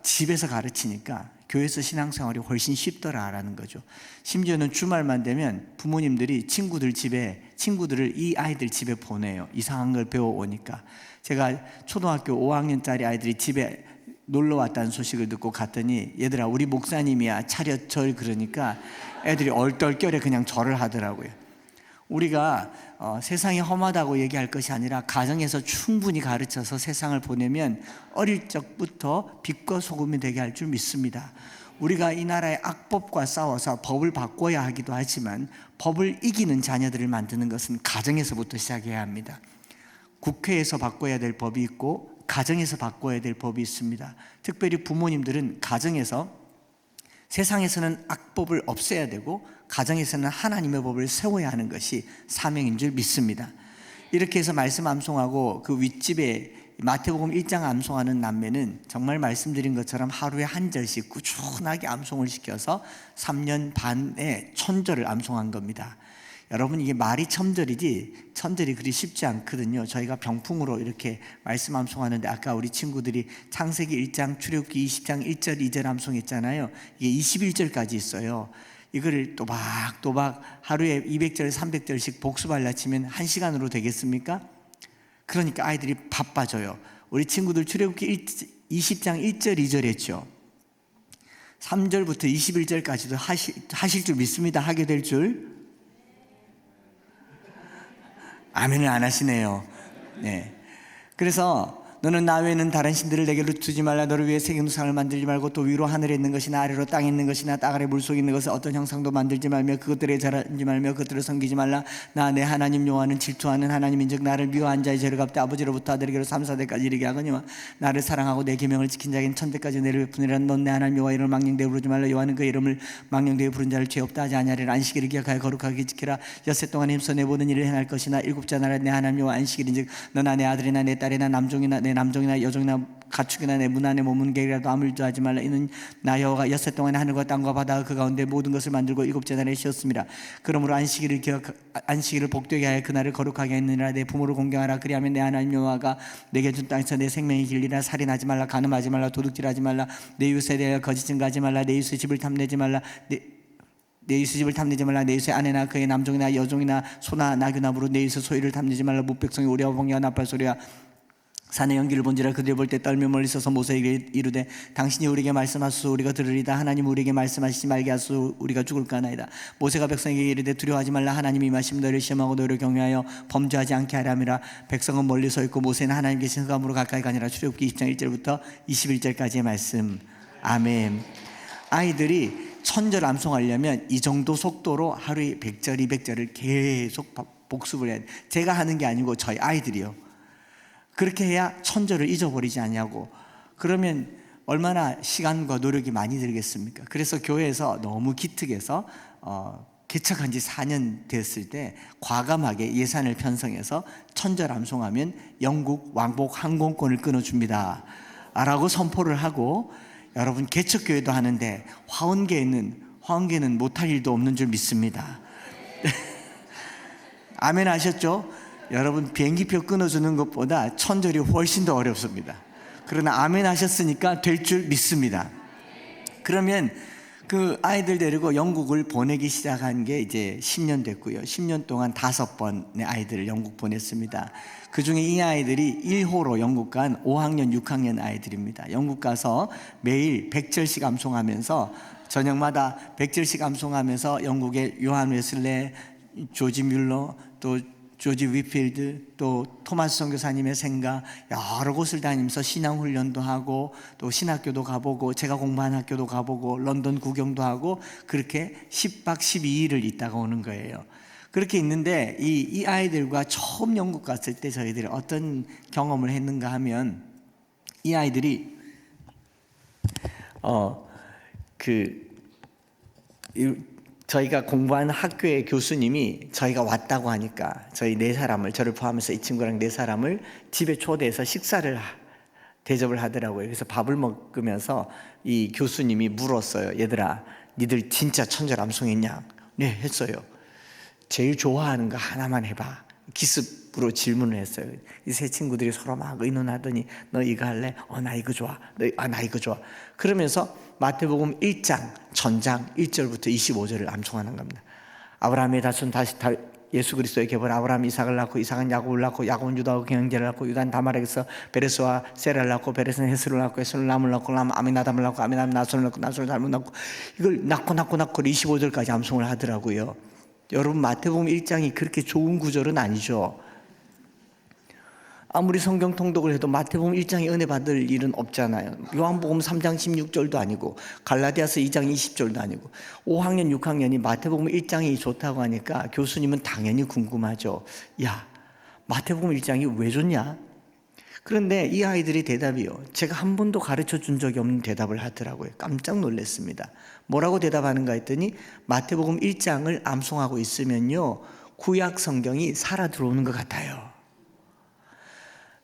집에서 가르치니까 교회에서 신앙생활이 훨씬 쉽더라라는 거죠. 심지어는 주말만 되면 부모님들이 친구들을 이 아이들 집에 보내요. 이상한 걸 배워오니까. 제가 초등학교 5학년짜리 아이들이 집에 놀러 왔다는 소식을 듣고 갔더니, 얘들아 우리 목사님이야 차렷 절, 그러니까 애들이 얼떨결에 그냥 절을 하더라고요. 우리가 세상이 험하다고 얘기할 것이 아니라 가정에서 충분히 가르쳐서 세상을 보내면 어릴 적부터 빛과 소금이 되게 할 줄 믿습니다. 우리가 이 나라의 악법과 싸워서 법을 바꿔야 하기도 하지만, 법을 이기는 자녀들을 만드는 것은 가정에서부터 시작해야 합니다. 국회에서 바꿔야 될 법이 있고 가정에서 바꿔야 될 법이 있습니다. 특별히 부모님들은 가정에서, 세상에서는 악법을 없애야 되고 가정에서는 하나님의 법을 세워야 하는 것이 사명인 줄 믿습니다. 이렇게 해서 말씀 암송하고 그 윗집에 마태복음 1장 암송하는 남매는 정말 말씀드린 것처럼 하루에 한 절씩 꾸준하게 암송을 시켜서 3년 반의 천절을 암송한 겁니다. 여러분, 이게 말이 천절이지 천절이 그리 쉽지 않거든요. 저희가 병풍으로 이렇게 말씀 암송하는데, 아까 우리 친구들이 창세기 1장, 출애굽기 20장 1절 2절 암송했잖아요. 이게 21절까지 있어요. 이거를 또박또박 하루에 200절 300절씩 복습하려 치면 1시간으로 되겠습니까? 그러니까 아이들이 바빠져요. 우리 친구들 출애굽기 20장 1절 2절 했죠. 3절부터 21절까지도 하실 줄 믿습니다. 하게 될 줄. 아멘을 안 하시네요. 네. 그래서 너는 나 외에는 다른 신들을 내게로 두지 말라. 너를 위해 새긴 우상을 만들지 말고, 또 위로 하늘에 있는 것이나 아래로 땅에 있는 것이나 땅 아래 물속에 있는 것을 어떤 형상도 만들지 말며 그것들에 절하지 말며 그것들을 섬기지 말라. 나 내 하나님 여호와는 질투하는 하나님인즉 나를 미워한 자의 죄를 갚되 아버지로부터 아들에게로 3, 4대까지 이르게 하거니와 나를 사랑하고 내 계명을 지킨 자에게는 천대까지 내를 베푸니라. 넌 내 하나님 여호와 이름을 망령되이 부르지 말라. 여호와는 그 이름을 망령되이 부른 자를 죄 없다 하지 아니하리라. 안식일을 기억하여 거룩하게 지키라. 엿새 동안 힘써 내 모든 일을 행할 것이나 일곱째 날에 내 하나님 여호와 안식일인즉 너나 내 아들이나 내 딸이나 남종이나 내 남종이나 여종이나 가축이나 내 문 안에 몸은 객이라도 아무 일도 하지 말라. 이는 나 여호와가 엿새 동안에 하늘과 땅과 바다와 그 가운데 모든 것을 만들고 일곱째 날에 쉬었습니다. 그러므로 안식일을 복되게 하여 그날을 거룩하게 했느니라. 내 부모를 공경하라. 그리하면 내 하나님 여호와가 내게 준 땅에서 내 생명이 길리라. 살인하지 말라. 간음하지 말라. 도둑질하지 말라. 내 이웃에 대하여 거짓 증거하지 말라. 내 이웃의 집을 탐내지 말라. 내 이웃의 집을 탐내지 말라. 내 이웃의 아내나 그의 남종이나 여종이나 소나 나귀나무로 내 이웃의 소유를 탐내지 말라. 무백성이 우리와 봉야와 나팔 소리와 산의 연기를 본지라. 그들을 볼 때 떨며 멀리 서서 모세에게 이르되 당신이 우리에게 말씀하소서. 우리가 들으리다. 하나님 우리에게 말씀하시지 말게 하소서. 우리가 죽을까나이다. 모세가 백성에게 이르되 두려워하지 말라. 하나님이 임하시면 너희를 시험하고 너희를 경외하여 범죄하지 않게 하려 함이라. 백성은 멀리 서 있고 모세는 하나님 계신 흑암으로 가까이 가니라. 출애굽기 20장 1절부터 21절까지의 말씀. 아멘. 아이들이 천절 암송하려면 이 정도 속도로 하루에 100절 200절을 계속 복습을 해야 돼. 제가 하는 게 아니고 저희 아이들이요. 그렇게 해야 천절을 잊어버리지 않냐고. 그러면 얼마나 시간과 노력이 많이 들겠습니까? 그래서 교회에서 너무 기특해서 개척한 지 4년 됐을 때 과감하게 예산을 편성해서 천절 암송하면 영국 왕복 항공권을 끊어줍니다 라고 선포를 하고, 여러분 개척교회도 하는데 화원계는 못할 일도 없는 줄 믿습니다. 아멘 하셨죠? 여러분 비행기표 끊어주는 것보다 천절이 훨씬 더 어렵습니다. 그러나 아멘 하셨으니까 될 줄 믿습니다. 그러면 그 아이들 데리고 영국을 보내기 시작한 게 이제 10년 됐고요. 10년 동안 5번의 아이들을 영국 보냈습니다. 그 중에 이 아이들이 1호로 영국 간 5학년, 6학년 아이들입니다. 영국 가서 매일 100절씩 암송하면서 저녁마다 100절씩 암송하면서 영국의 요한 웨슬레, 조지 뮬러, 또 조지 위필드, 또 토마스 선교사님의 생가 여러 곳을 다니면서 신앙훈련도 하고 또 신학교도 가보고 제가 공부한 학교도 가보고 런던 구경도 하고 그렇게 10박 12일을 있다가 오는 거예요. 그렇게 있는데 이 아이들과 처음 영국 갔을 때 저희들이 어떤 경험을 했는가 하면, 이 아이들이 저희가 공부하는 학교의 교수님이 저희가 왔다고 하니까 저희 4사람을, 저를 포함해서 이 친구랑 4사람을 집에 초대해서 식사를 대접을 하더라고요. 그래서 밥을 먹으면서 이 교수님이 물었어요. 얘들아, 니들 진짜 천절 암송했냐? 네, 했어요. 제일 좋아하는 거 하나만 해봐. 기습으로 질문을 했어요. 이 세 친구들이 서로 막 의논하더니 너 이거 할래? 나 이거 좋아. 나 이거 좋아. 그러면서 마태복음 1장 전장 1절부터 25절을 암송하는 겁니다. 아브라함의 자손 다시 예수 그리스도의 계보라. 아브라함이 이삭을 낳고 이삭은 야곱을 낳고 야곱은 유다와 경제를 낳고 유다는 다말에게서 베레스와 세라를 낳고 베레스는 헤스를 낳고 헤스는 람을 낳고 람 아미나답을 낳고 아미나답은 나손을 낳고 나손을 잘못 낳고, 이걸 낳고 25절까지 암송을 하더라고요. 여러분 마태복음 1장이 그렇게 좋은 구절은 아니죠. 아무리 성경 통독을 해도 마태복음 1장에 은혜 받을 일은 없잖아요. 요한복음 3장 16절도 아니고 갈라디아서 2장 20절도 아니고 5학년 6학년이 마태복음 1장이 좋다고 하니까 교수님은 당연히 궁금하죠. 야, 마태복음 1장이 왜 좋냐? 그런데 이 아이들의 대답이요, 제가 한 번도 가르쳐 준 적이 없는 대답을 하더라고요. 깜짝 놀랐습니다. 뭐라고 대답하는가 했더니 마태복음 1장을 암송하고 있으면요 구약 성경이 살아 들어오는 것 같아요.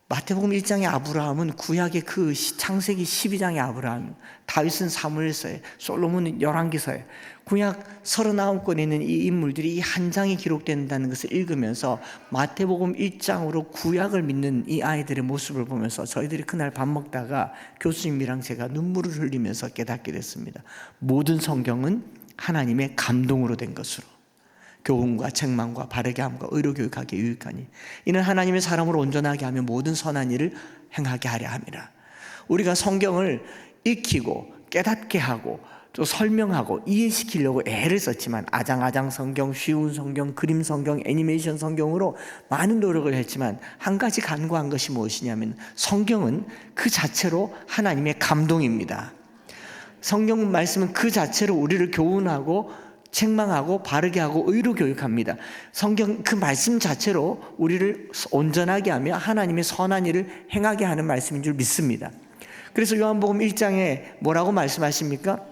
마태복음 1장의 아브라함은 구약의 그 창세기 12장의 아브라함, 다윗은 사무엘서에, 솔로몬은 열왕기서에, 구약 39권에 있는 이 인물들이 이 한 장이 기록된다는 것을 읽으면서 마태복음 1장으로 구약을 믿는 이 아이들의 모습을 보면서 저희들이 그날 밥 먹다가 교수님이랑 제가 눈물을 흘리면서 깨닫게 됐습니다. 모든 성경은 하나님의 감동으로 된 것으로 교훈과 책망과 바르게 함과 의로 교육하기에 유익하니 이는 하나님의 사람으로 온전하게 하며 모든 선한 일을 행하게 하려 함이라. 우리가 성경을 익히고 깨닫게 하고 또 설명하고 이해시키려고 애를 썼지만 아장아장 성경, 쉬운 성경, 그림 성경, 애니메이션 성경으로 많은 노력을 했지만 한 가지 간과한 것이 무엇이냐면 성경은 그 자체로 하나님의 감동입니다. 성경 말씀은 그 자체로 우리를 교훈하고 책망하고 바르게 하고 의로 교육합니다. 성경 그 말씀 자체로 우리를 온전하게 하며 하나님의 선한 일을 행하게 하는 말씀인 줄 믿습니다. 그래서 요한복음 1장에 뭐라고 말씀하십니까?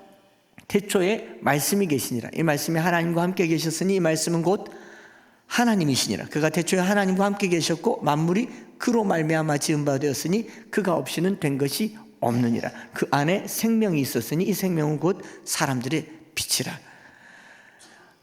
태초에 말씀이 계시니라. 이 말씀이 하나님과 함께 계셨으니 이 말씀은 곧 하나님이시니라. 그가 태초에 하나님과 함께 계셨고 만물이 그로 말미암아 지은 바 되었으니 그가 없이는 된 것이 없느니라. 그 안에 생명이 있었으니 이 생명은 곧 사람들의 빛이라.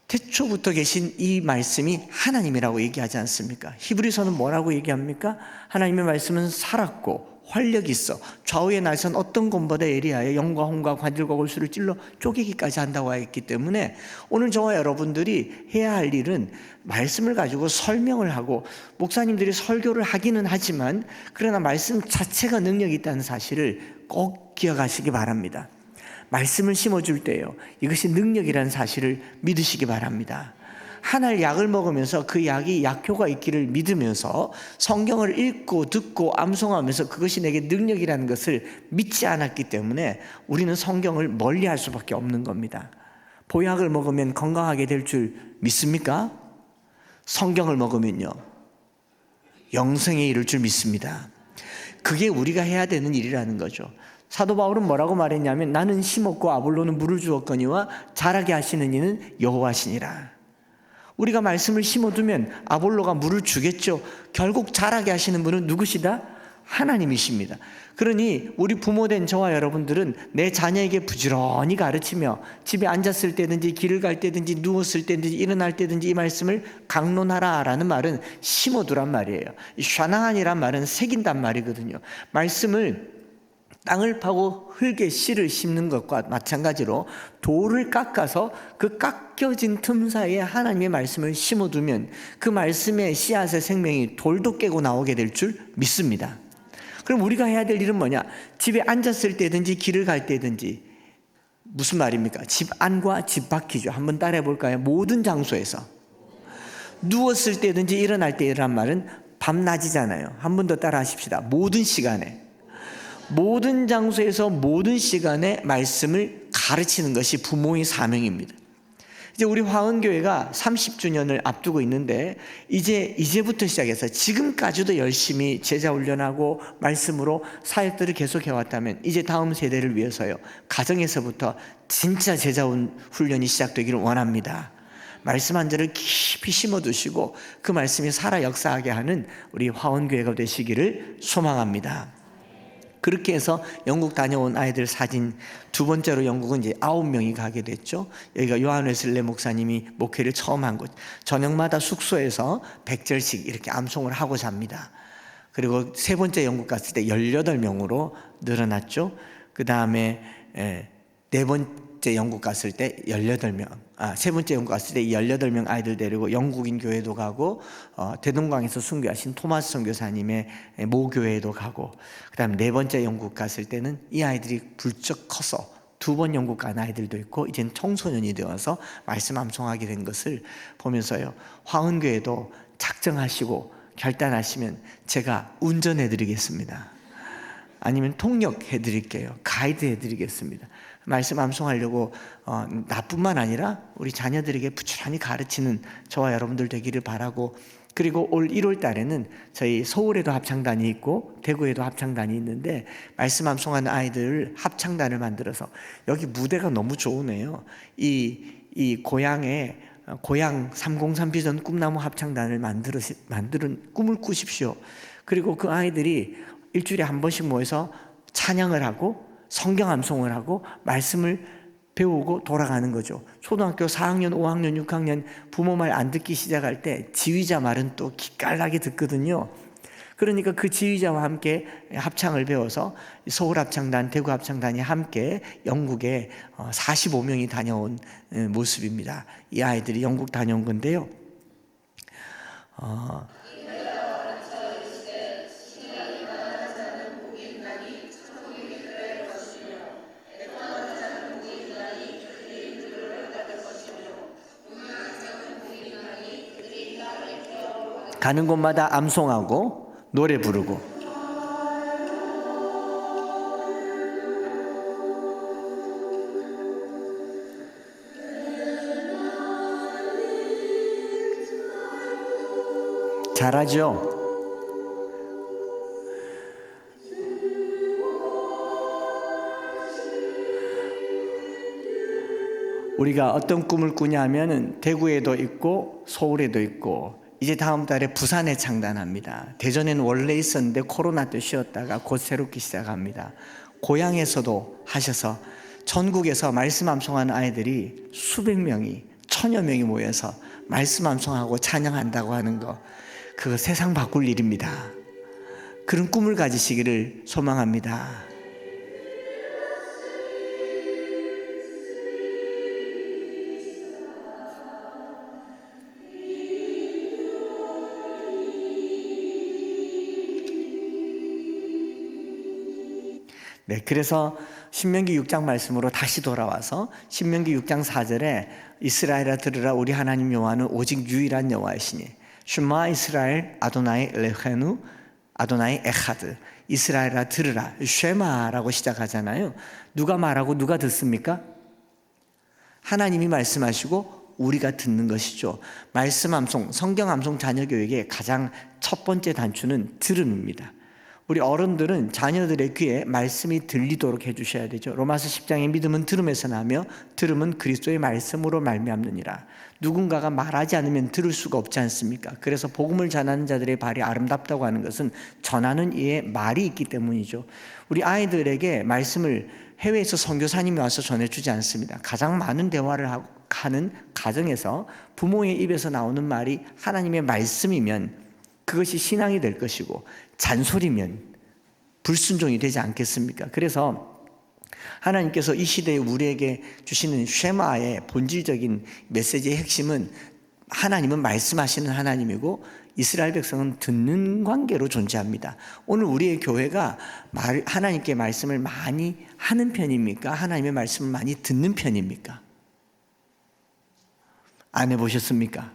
태초부터 계신 이 말씀이 하나님이라고 얘기하지 않습니까? 히브리서는 뭐라고 얘기합니까? 하나님의 말씀은 살았고 활력이 있어. 좌우의 날선 어떤 것보다 예리하여 영과 혼과 관절과 골수를 찔러 쪼개기까지 한다고 했기 때문에 오늘 저와 여러분들이 해야 할 일은 말씀을 가지고 설명을 하고, 목사님들이 설교를 하기는 하지만 그러나 말씀 자체가 능력이 있다는 사실을 꼭 기억하시기 바랍니다. 말씀을 심어줄 때요, 이것이 능력이라는 사실을 믿으시기 바랍니다. 한 알 약을 먹으면서 그 약이 약효가 있기를 믿으면서 성경을 읽고 듣고 암송하면서 그것이 내게 능력이라는 것을 믿지 않았기 때문에 우리는 성경을 멀리할 수밖에 없는 겁니다. 보약을 먹으면 건강하게 될 줄 믿습니까? 성경을 먹으면요, 영생에 이를 줄 믿습니다. 그게 우리가 해야 되는 일이라는 거죠. 사도 바울은 뭐라고 말했냐면, 나는 심었고 아볼로는 물을 주었거니와 자라게 하시는 이는 여호와시니라. 우리가 말씀을 심어두면 아볼로가 물을 주겠죠. 결국 자라게 하시는 분은 누구시다? 하나님이십니다. 그러니 우리 부모된 저와 여러분들은 내 자녀에게 부지런히 가르치며 집에 앉았을 때든지 길을 갈 때든지 누웠을 때든지 일어날 때든지 이 말씀을 강론하라라는 말은 심어두란 말이에요. 샤나한이란 말은 새긴단 말이거든요. 말씀을 땅을 파고 흙에 씨를 심는 것과 마찬가지로 돌을 깎아서 그 깎여진 틈 사이에 하나님의 말씀을 심어두면 그 말씀의 씨앗의 생명이 돌도 깨고 나오게 될 줄 믿습니다. 그럼 우리가 해야 될 일은 뭐냐? 집에 앉았을 때든지 길을 갈 때든지, 무슨 말입니까? 집 안과 집 밖이죠. 한번 따라해 볼까요? 모든 장소에서. 누웠을 때든지 일어날 때란 말은 밤낮이잖아요. 한 번 더 따라 하십시다. 모든 시간에, 모든 장소에서 모든 시간에 말씀을 가르치는 것이 부모의 사명입니다. 이제 우리 화은교회가 30주년을 앞두고 있는데 이제부터 시작해서 지금까지도 열심히 제자 훈련하고 말씀으로 사역들을 계속해 왔다면 이제 다음 세대를 위해서요, 가정에서부터 진짜 제자 훈련이 시작되기를 원합니다. 말씀 한 절을 깊이 심어두시고 그 말씀이 살아 역사하게 하는 우리 화원교회가 되시기를 소망합니다. 그렇게 해서 영국 다녀온 아이들 사진, 두 번째로 영국은 이제 9명이 가게 됐죠. 여기가 요한 웨슬레 목사님이 목회를 처음 한 곳. 저녁마다 숙소에서 100절씩 이렇게 암송을 하고 잡니다. 그리고 세 번째 영국 갔을 때 18명으로 늘어났죠. 그 다음에 네 번째 영국 갔을 때 18명, 세 번째 영국 갔을 때 18명 아이들 데리고 영국인 교회도 가고, 대동강에서 순교하신 토마스 선교사님의 모교회도 가고, 그 다음에 네 번째 영국 갔을 때는 이 아이들이 불쩍 커서 두 번 영국 간 아이들도 있고 이제는 청소년이 되어서 말씀 암송하게 된 것을 보면서요, 화은교회도 작정하시고 결단하시면 제가 운전해 드리겠습니다. 아니면 통역해 드릴게요. 가이드 해 드리겠습니다. 말씀 암송하려고 나뿐만 아니라 우리 자녀들에게 부지런히 가르치는 저와 여러분들 되기를 바라고, 그리고 올 1월 달에는 저희 서울에도 합창단이 있고 대구에도 합창단이 있는데 말씀 암송하는 아이들 합창단을 만들어서, 여기 무대가 너무 좋으네요. 이 고향에 고향 303 비전 꿈나무 합창단을 만드는 꿈을 꾸십시오. 그리고 그 아이들이 일주일에 한 번씩 모여서 찬양을 하고 성경 암송을 하고 말씀을 배우고 돌아가는 거죠. 초등학교 4학년, 5학년, 6학년 부모 말 안 듣기 시작할 때 지휘자 말은 또 기깔나게 듣거든요. 그러니까 그 지휘자와 함께 합창을 배워서 서울 합창단, 대구 합창단이 함께 영국에 45명이 다녀온 모습입니다. 이 아이들이 영국 다녀온 건데요. 가는 곳마다 암송하고 노래 부르고, 잘하죠? 우리가 어떤 꿈을 꾸냐 하면은 대구에도 있고 서울에도 있고, 이제 다음 달에 부산에 창단합니다. 대전에는 원래 있었는데 코로나 때 쉬었다가 곧 새롭게 시작합니다. 고향에서도 하셔서 전국에서 말씀 암송하는 아이들이 수백 명이, 천여 명이 모여서 말씀 암송하고 찬양한다고 하는 거, 그거 세상 바꿀 일입니다. 그런 꿈을 가지시기를 소망합니다. 네, 그래서 신명기 6장 말씀으로 다시 돌아와서 신명기 6장 4절에 이스라엘아 들으라 우리 하나님 여호와는 오직 유일한 여호와이시니 슈마 이스라엘 아도나이 레헤누 아도나이 에하드. 이스라엘아 들으라 쉐마라고 시작하잖아요. 누가 말하고 누가 듣습니까? 하나님이 말씀하시고 우리가 듣는 것이죠. 말씀 암송, 성경 암송 자녀 교육의 가장 첫 번째 단추는 들음입니다. 우리 어른들은 자녀들의 귀에 말씀이 들리도록 해주셔야 되죠. 로마서 10장의 믿음은 들음에서 나며 들음은 그리스도의 말씀으로 말미암느니라. 누군가가 말하지 않으면 들을 수가 없지 않습니까? 그래서 복음을 전하는 자들의 발이 아름답다고 하는 것은 전하는 이의 말이 있기 때문이죠. 우리 아이들에게 말씀을 해외에서 선교사님이 와서 전해주지 않습니다. 가장 많은 대화를 하는 가정에서 부모의 입에서 나오는 말이 하나님의 말씀이면 그것이 신앙이 될 것이고 잔소리면 불순종이 되지 않겠습니까? 그래서 하나님께서 이 시대에 우리에게 주시는 쉐마의 본질적인 메시지의 핵심은 하나님은 말씀하시는 하나님이고 이스라엘 백성은 듣는 관계로 존재합니다. 오늘 우리의 교회가 하나님께 말씀을 많이 하는 편입니까? 하나님의 말씀을 많이 듣는 편입니까? 안 해보셨습니까?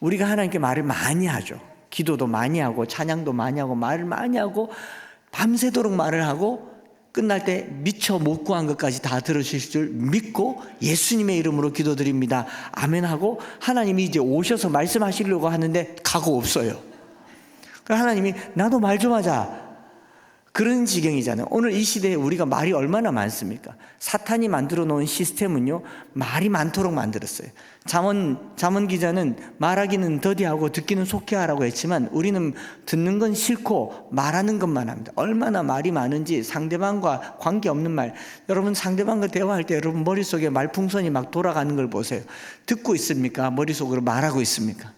우리가 하나님께 말을 많이 하죠. 기도도 많이 하고 찬양도 많이 하고 말을 많이 하고 밤새도록 말을 하고 끝날 때 미처 못 구한 것까지 다 들으실 줄 믿고 예수님의 이름으로 기도드립니다. 아멘 하고 하나님이 이제 오셔서 말씀하시려고 하는데 가고 없어요. 하나님이 나도 말 좀 하자. 그런 지경이잖아요. 오늘 이 시대에 우리가 말이 얼마나 많습니까? 사탄이 만들어 놓은 시스템은요, 말이 많도록 만들었어요. 잠언 기자는 말하기는 더디하고 듣기는 속히 하라고 했지만 우리는 듣는 건 싫고 말하는 것만 합니다. 얼마나 말이 많은지 상대방과 관계없는 말. 여러분 상대방과 대화할 때 여러분 머릿속에 말풍선이 막 돌아가는 걸 보세요. 듣고 있습니까? 머릿속으로 말하고 있습니까?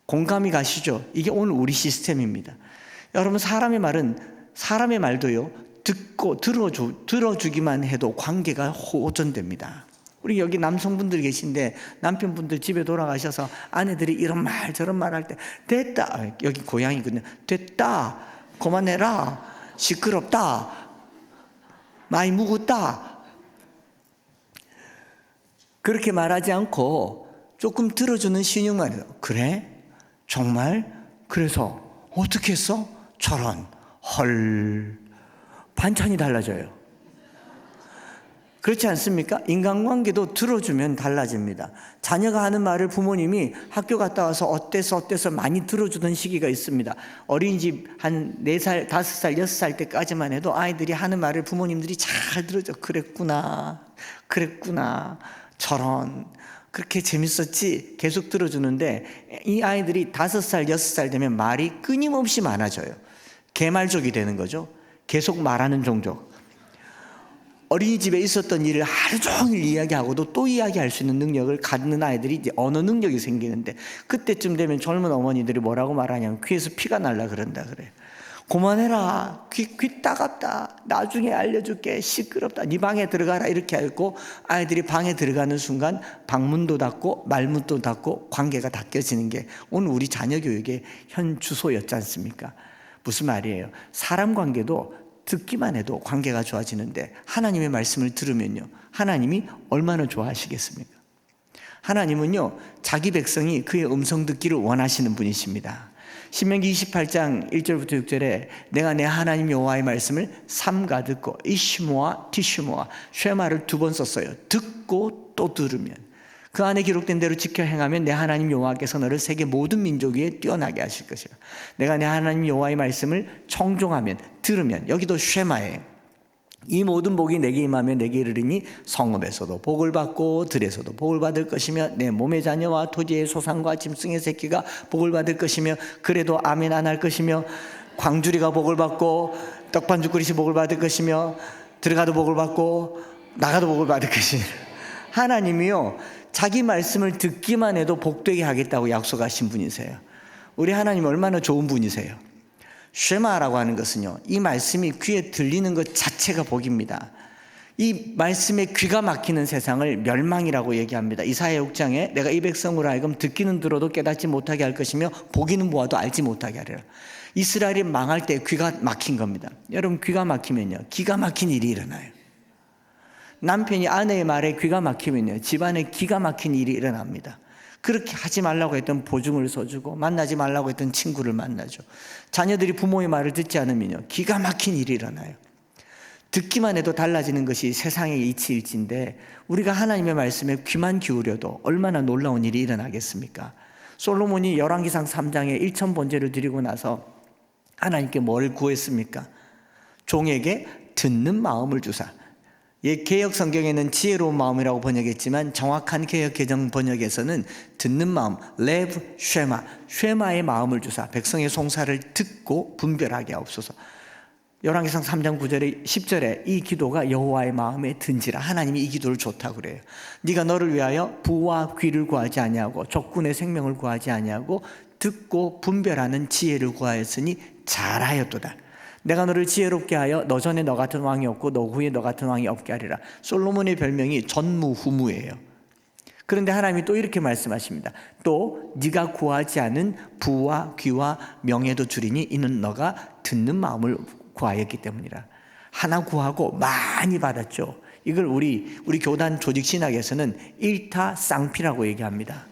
공감이 가시죠? 이게 오늘 우리 시스템입니다. 여러분 사람의 말도요 듣고 들어주기만 해도 관계가 호전됩니다. 우리 여기 남성분들 계신데 남편분들 집에 돌아가셔서 아내들이 이런 말 저런 말 할 때 됐다, 여기 고향이거든요. 됐다, 그만해라, 시끄럽다, 많이 묵었다, 그렇게 말하지 않고 조금 들어주는 신용만 해요. 그래? 정말? 그래서 어떻게 했어? 저런, 헐, 반찬이 달라져요. 그렇지 않습니까? 인간관계도 들어주면 달라집니다. 자녀가 하는 말을 부모님이 학교 갔다 와서 어때서 많이 들어주던 시기가 있습니다. 어린이집 한 4살, 5살, 6살 때까지만 해도 아이들이 하는 말을 부모님들이 잘 들어줘. 그랬구나, 저런, 그렇게 재밌었지? 계속 들어주는데 이 아이들이 5살, 6살 되면 말이 끊임없이 많아져요. 개말족이 되는 거죠. 계속 말하는 종족. 어린이집에 있었던 일을 하루 종일 이야기하고도 또 이야기할 수 있는 능력을 갖는 아이들이 이제 언어 능력이 생기는데 그때쯤 되면 젊은 어머니들이 뭐라고 말하냐면 귀에서 피가 날라 그런다 그래요. 그만해라, 귀 따갑다, 나중에 알려줄게, 시끄럽다, 네 방에 들어가라, 이렇게 하고 아이들이 방에 들어가는 순간 방문도 닫고 말문도 닫고 관계가 닫혀지는 게 오늘 우리 자녀 교육의 현 주소였지 않습니까? 무슨 말이에요? 사람 관계도 듣기만 해도 관계가 좋아지는데 하나님의 말씀을 들으면요, 하나님이 얼마나 좋아하시겠습니까? 하나님은요 자기 백성이 그의 음성 듣기를 원하시는 분이십니다. 신명기 28장 1절부터 6절에 내가 내 하나님 여호와의 말씀을 삼가 듣고 이시모아 티시모아 쉐마를 2번 썼어요. 듣고 또 들으면 그 안에 기록된 대로 지켜 행하면 내 하나님 여호와께서 너를 세계 모든 민족 위에 뛰어나게 하실 것이라. 내가 내 하나님 여호와의 말씀을 청종하면 들으면, 여기도 쉐마예요. 이 모든 복이 내게 임하며 내게 이르리니 성읍에서도 복을 받고 들에서도 복을 받을 것이며 내 몸의 자녀와 토지의 소산과 짐승의 새끼가 복을 받을 것이며 그래도 아멘 안 할 것이며 광주리가 복을 받고 떡반죽 그릇이 복을 받을 것이며 들어가도 복을 받고 나가도 복을 받을 것이며. 하나님이요 자기 말씀을 듣기만 해도 복되게 하겠다고 약속하신 분이세요. 우리 하나님 얼마나 좋은 분이세요. 쉐마라고 하는 것은요, 이 말씀이 귀에 들리는 것 자체가 복입니다. 이 말씀에 귀가 막히는 세상을 멸망이라고 얘기합니다. 이사야 6장에 내가 이 백성으로 하여금 듣기는 들어도 깨닫지 못하게 할 것이며 보기는 보아도 알지 못하게 하리라. 이스라엘이 망할 때 귀가 막힌 겁니다. 여러분, 귀가 막히면요, 기가 막힌 일이 일어나요. 남편이 아내의 말에 귀가 막히면요, 집안에 기가 막힌 일이 일어납니다. 그렇게 하지 말라고 했던 보증을 써주고 만나지 말라고 했던 친구를 만나죠. 자녀들이 부모의 말을 듣지 않으면요, 기가 막힌 일이 일어나요. 듣기만 해도 달라지는 것이 세상의 이치일진데 우리가 하나님의 말씀에 귀만 기울여도 얼마나 놀라운 일이 일어나겠습니까? 솔로몬이 열왕기상 3장에 1000번제를 드리고 나서 하나님께 뭘 구했습니까? 종에게 듣는 마음을 주사. 개역 성경에는 지혜로운 마음이라고 번역했지만 정확한 개역 개정 번역에서는 듣는 마음, 레브 쉐마, 쉐마의 마음을 주사 백성의 송사를 듣고 분별하게 하옵소서. 열왕기상 3장 9절에 10절에 이 기도가 여호와의 마음에 든지라. 하나님이 이 기도를 좋다고 그래요. 네가 너를 위하여 부와 귀를 구하지 아니하고 족군의 생명을 구하지 아니하고 듣고 분별하는 지혜를 구하였으니 잘하였도다. 내가 너를 지혜롭게 하여 너 전에 너 같은 왕이 없고 너 후에 너 같은 왕이 없게 하리라. 솔로몬의 별명이 전무후무예요. 그런데 하나님이 또 이렇게 말씀하십니다. 또 네가 구하지 않은 부와 귀와 명예도 주리니 이는 너가 듣는 마음을 구하였기 때문이라. 하나 구하고 많이 받았죠. 이걸 우리 교단 조직 신학에서는 일타쌍피라고 얘기합니다.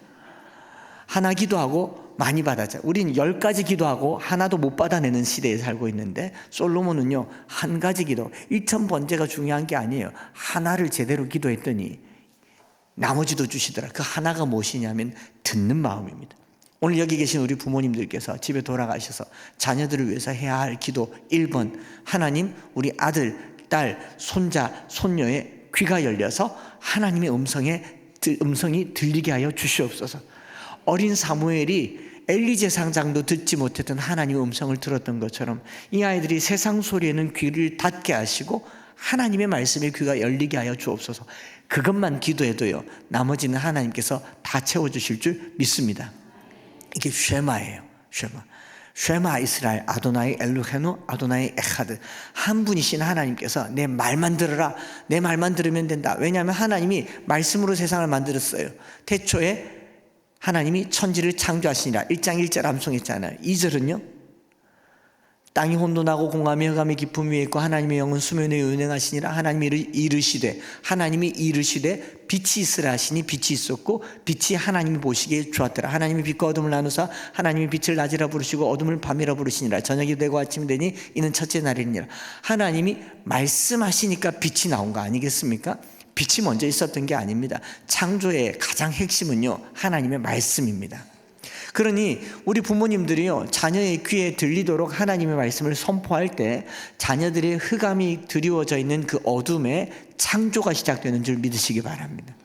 하나 기도하고 많이 받았죠. 우린 10가지 기도하고 하나도 못 받아내는 시대에 살고 있는데 솔로몬은요, 한 가지 기도, 1000번제가 중요한 게 아니에요. 하나를 제대로 기도했더니 나머지도 주시더라. 그 하나가 무엇이냐면 듣는 마음입니다. 오늘 여기 계신 우리 부모님들께서 집에 돌아가셔서 자녀들을 위해서 해야 할 기도 1번, 하나님 우리 아들, 딸, 손자, 손녀의 귀가 열려서 하나님의 음성이 들리게 하여 주시옵소서. 어린 사무엘이 엘리 제사장도 듣지 못했던 하나님의 음성을 들었던 것처럼 이 아이들이 세상 소리에는 귀를 닫게 하시고 하나님의 말씀에 귀가 열리게 하여 주옵소서. 그것만 기도해도요, 나머지는 하나님께서 다 채워주실 줄 믿습니다. 이게 쉐마예요. 쉐마 이스라엘 아도나이 엘루헤노 아도나이 에하드. 한 분이신 하나님께서 내 말만 들어라. 내 말만 들으면 된다. 왜냐하면 하나님이 말씀으로 세상을 만들었어요. 태초에 하나님이 천지를 창조하시니라. 1장 1절 암송했잖아요. 2절은요, 땅이 혼돈하고 공함이 흑암이 깊음 위에 있고 하나님의 영은 수면 위에 운행하시니라. 하나님이 이르시되 빛이 있으라 하시니 빛이 있었고 빛이 하나님이 보시기에 좋았더라. 하나님이 빛과 어둠을 나누사 하나님이 빛을 낮이라 부르시고 어둠을 밤이라 부르시니라. 저녁이 되고 아침이 되니 이는 첫째 날이니라. 하나님이 말씀하시니까 빛이 나온 거 아니겠습니까? 빛이 먼저 있었던 게 아닙니다. 창조의 가장 핵심은요, 하나님의 말씀입니다. 그러니 우리 부모님들이요, 자녀의 귀에 들리도록 하나님의 말씀을 선포할 때 자녀들의 흑암이 드리워져 있는 그 어둠에 창조가 시작되는 줄 믿으시기 바랍니다.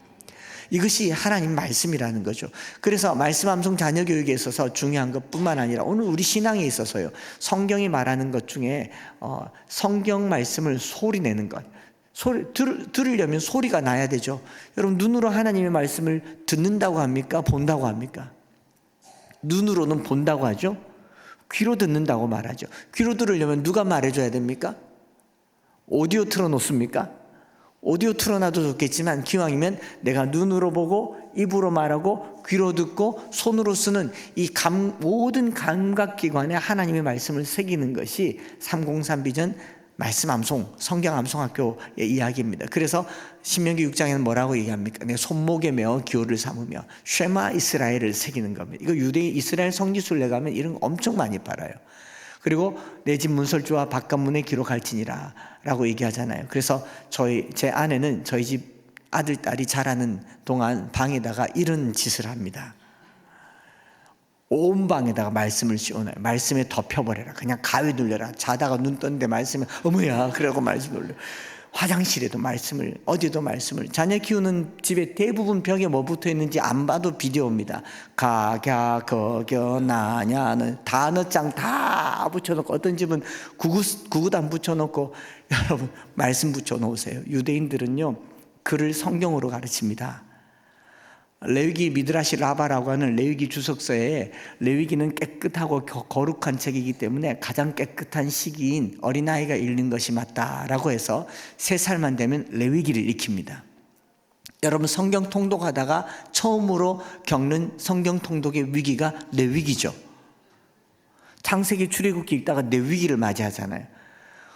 이것이 하나님 말씀이라는 거죠. 그래서 말씀 암송 자녀 교육에 있어서 중요한 것뿐만 아니라 오늘 우리 신앙에 있어서요, 성경이 말하는 것 중에 성경 말씀을 소리 내는 것, 들으려면 소리가 나야 되죠. 여러분, 눈으로 하나님의 말씀을 듣는다고 합니까? 본다고 합니까? 눈으로는 본다고 하죠. 귀로 듣는다고 말하죠. 귀로 들으려면 누가 말해줘야 됩니까? 오디오 틀어놓습니까? 오디오 틀어놔도 좋겠지만 기왕이면 내가 눈으로 보고 입으로 말하고 귀로 듣고 손으로 쓰는 이 모든 감각기관에 하나님의 말씀을 새기는 것이 303 비전 말씀 암송, 성경 암송학교의 이야기입니다. 그래서 신명기 6장에는 뭐라고 얘기합니까? 내 손목에 메어 기호를 삼으며 쉐마 이스라엘을 새기는 겁니다. 이거 유대인 이스라엘 성지순례 가면 이런 거 엄청 많이 팔아요. 그리고 내 집 문설주와 바깥문에 기록할지니라 라고 얘기하잖아요. 그래서 제 아내는 저희 집 아들, 딸이 자라는 동안 방에다가 이런 짓을 합니다. 온 방에다가 말씀을 씌워놔요. 말씀에 덮여버려라. 그냥 가위 돌려라. 자다가 눈 떴는데 말씀을 어머야 그러고 말씀 돌려. 화장실에도 말씀을, 어디도 말씀을. 자녀 키우는 집에 대부분 벽에 뭐 붙어있는지 안 봐도 비디오입니다. 가갸 거겨 나냐는 단어장 다 붙여놓고, 어떤 집은 구구단 붙여놓고. 여러분, 말씀 붙여놓으세요. 유대인들은요, 글을 성경으로 가르칩니다. 레위기 미드라시 라바라고 하는 레위기 주석서에 레위기는 깨끗하고 거룩한 책이기 때문에 가장 깨끗한 시기인 어린아이가 읽는 것이 맞다라고 해서 3살만 되면 레위기를 익힙니다. 여러분 성경 통독하다가 처음으로 겪는 성경 통독의 위기가 레위기죠. 창세기 출애굽기 읽다가 레위기를 맞이하잖아요.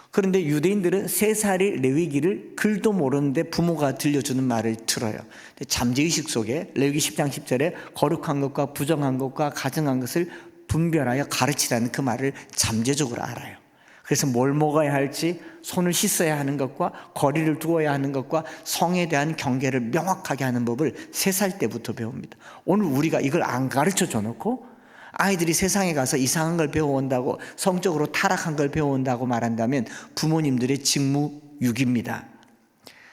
그런데 유대인들은 3살이 레위기를 글도 모르는데 부모가 들려주는 말을 들어요. 잠재의식 속에 레위기 10장 10절에 거룩한 것과 부정한 것과 가증한 것을 분별하여 가르치라는 그 말을 잠재적으로 알아요. 그래서 뭘 먹어야 할지, 손을 씻어야 하는 것과 거리를 두어야 하는 것과 성에 대한 경계를 명확하게 하는 법을 3살 때부터 배웁니다. 오늘 우리가 이걸 안 가르쳐 줘 놓고 아이들이 세상에 가서 이상한 걸 배워온다고, 성적으로 타락한 걸 배워온다고 말한다면 부모님들의 직무유기입니다.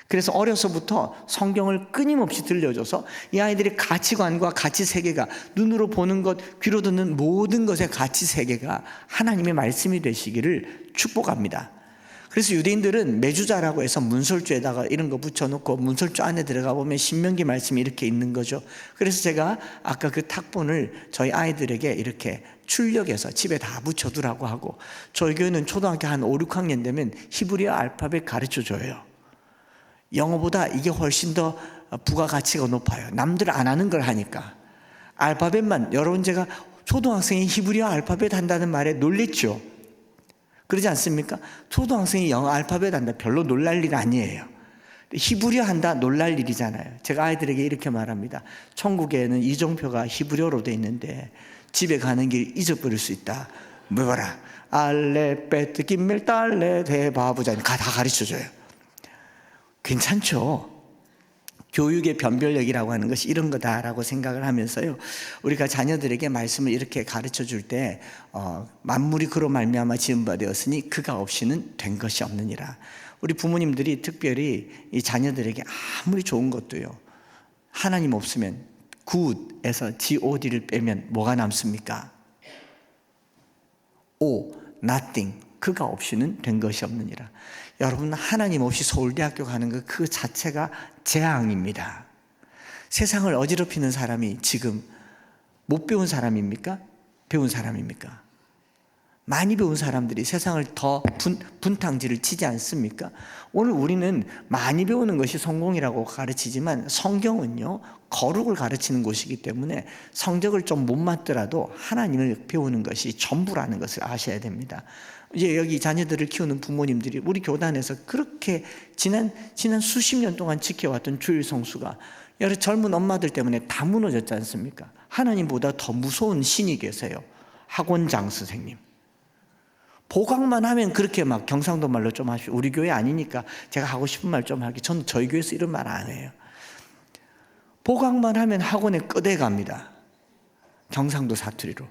그래서 어려서부터 성경을 끊임없이 들려줘서 이 아이들의 가치관과 가치 세계가, 눈으로 보는 것, 귀로 듣는 모든 것의 가치 세계가 하나님의 말씀이 되시기를 축복합니다. 그래서 유대인들은 매주자라고 해서 문설주에다가 이런 거 붙여놓고 문설주 안에 들어가 보면 신명기 말씀이 이렇게 있는 거죠. 그래서 제가 아까 그 탁본을 저희 아이들에게 이렇게 출력해서 집에 다 붙여두라고 하고, 저희 교회는 초등학교 한 5, 6학년 되면 히브리어 알파벳 가르쳐줘요. 영어보다 이게 훨씬 더 부가가치가 높아요. 남들 안 하는 걸 하니까. 알파벳만, 여러분 제가 초등학생이 히브리어 알파벳 한다는 말에 놀랬죠. 그러지 않습니까? 초등학생이 영어 알파벳 한다, 별로 놀랄 일 아니에요. 히브리어 한다, 놀랄 일이잖아요. 제가 아이들에게 이렇게 말합니다. 천국에는 이정표가 히브리어로 돼 있는데 집에 가는 길 잊어버릴 수 있다. 뭐라? 알레, 베트, 김멜, 달레, 대바부자 다 가르쳐줘요. 괜찮죠? 교육의 변별력이라고 하는 것이 이런 거다라고 생각을 하면서요, 우리가 자녀들에게 말씀을 이렇게 가르쳐 줄 때 만물이 그로 말미암아 지은 바 되었으니 그가 없이는 된 것이 없느니라. 우리 부모님들이 특별히 이 자녀들에게 아무리 좋은 것도요, 하나님 없으면 good에서 god를 빼면 뭐가 남습니까? o, nothing, 그가 없이는 된 것이 없느니라. 여러분, 하나님 없이 서울대학교 가는 것 그 자체가 재앙입니다. 세상을 어지럽히는 사람이 지금 못 배운 사람입니까? 배운 사람입니까? 많이 배운 사람들이 세상을 더 분탕질을 치지 않습니까? 오늘 우리는 많이 배우는 것이 성공이라고 가르치지만 성경은요, 거룩을 가르치는 곳이기 때문에 성적을 좀 못 맞더라도 하나님을 배우는 것이 전부라는 것을 아셔야 됩니다. 이제 여기 자녀들을 키우는 부모님들이 우리 교단에서 그렇게 지난 수십 년 동안 지켜왔던 주일 성수가 여러 젊은 엄마들 때문에 다 무너졌지 않습니까? 하나님보다 더 무서운 신이 계세요. 학원장 선생님. 보강만 하면 그렇게 막 경상도 말로 좀 하시고, 우리 교회 아니니까 제가 하고 싶은 말 좀 하기, 저는 저희 교회에서 이런 말 안 해요. 보강만 하면 학원에 끄대 갑니다. 경상도 사투리로.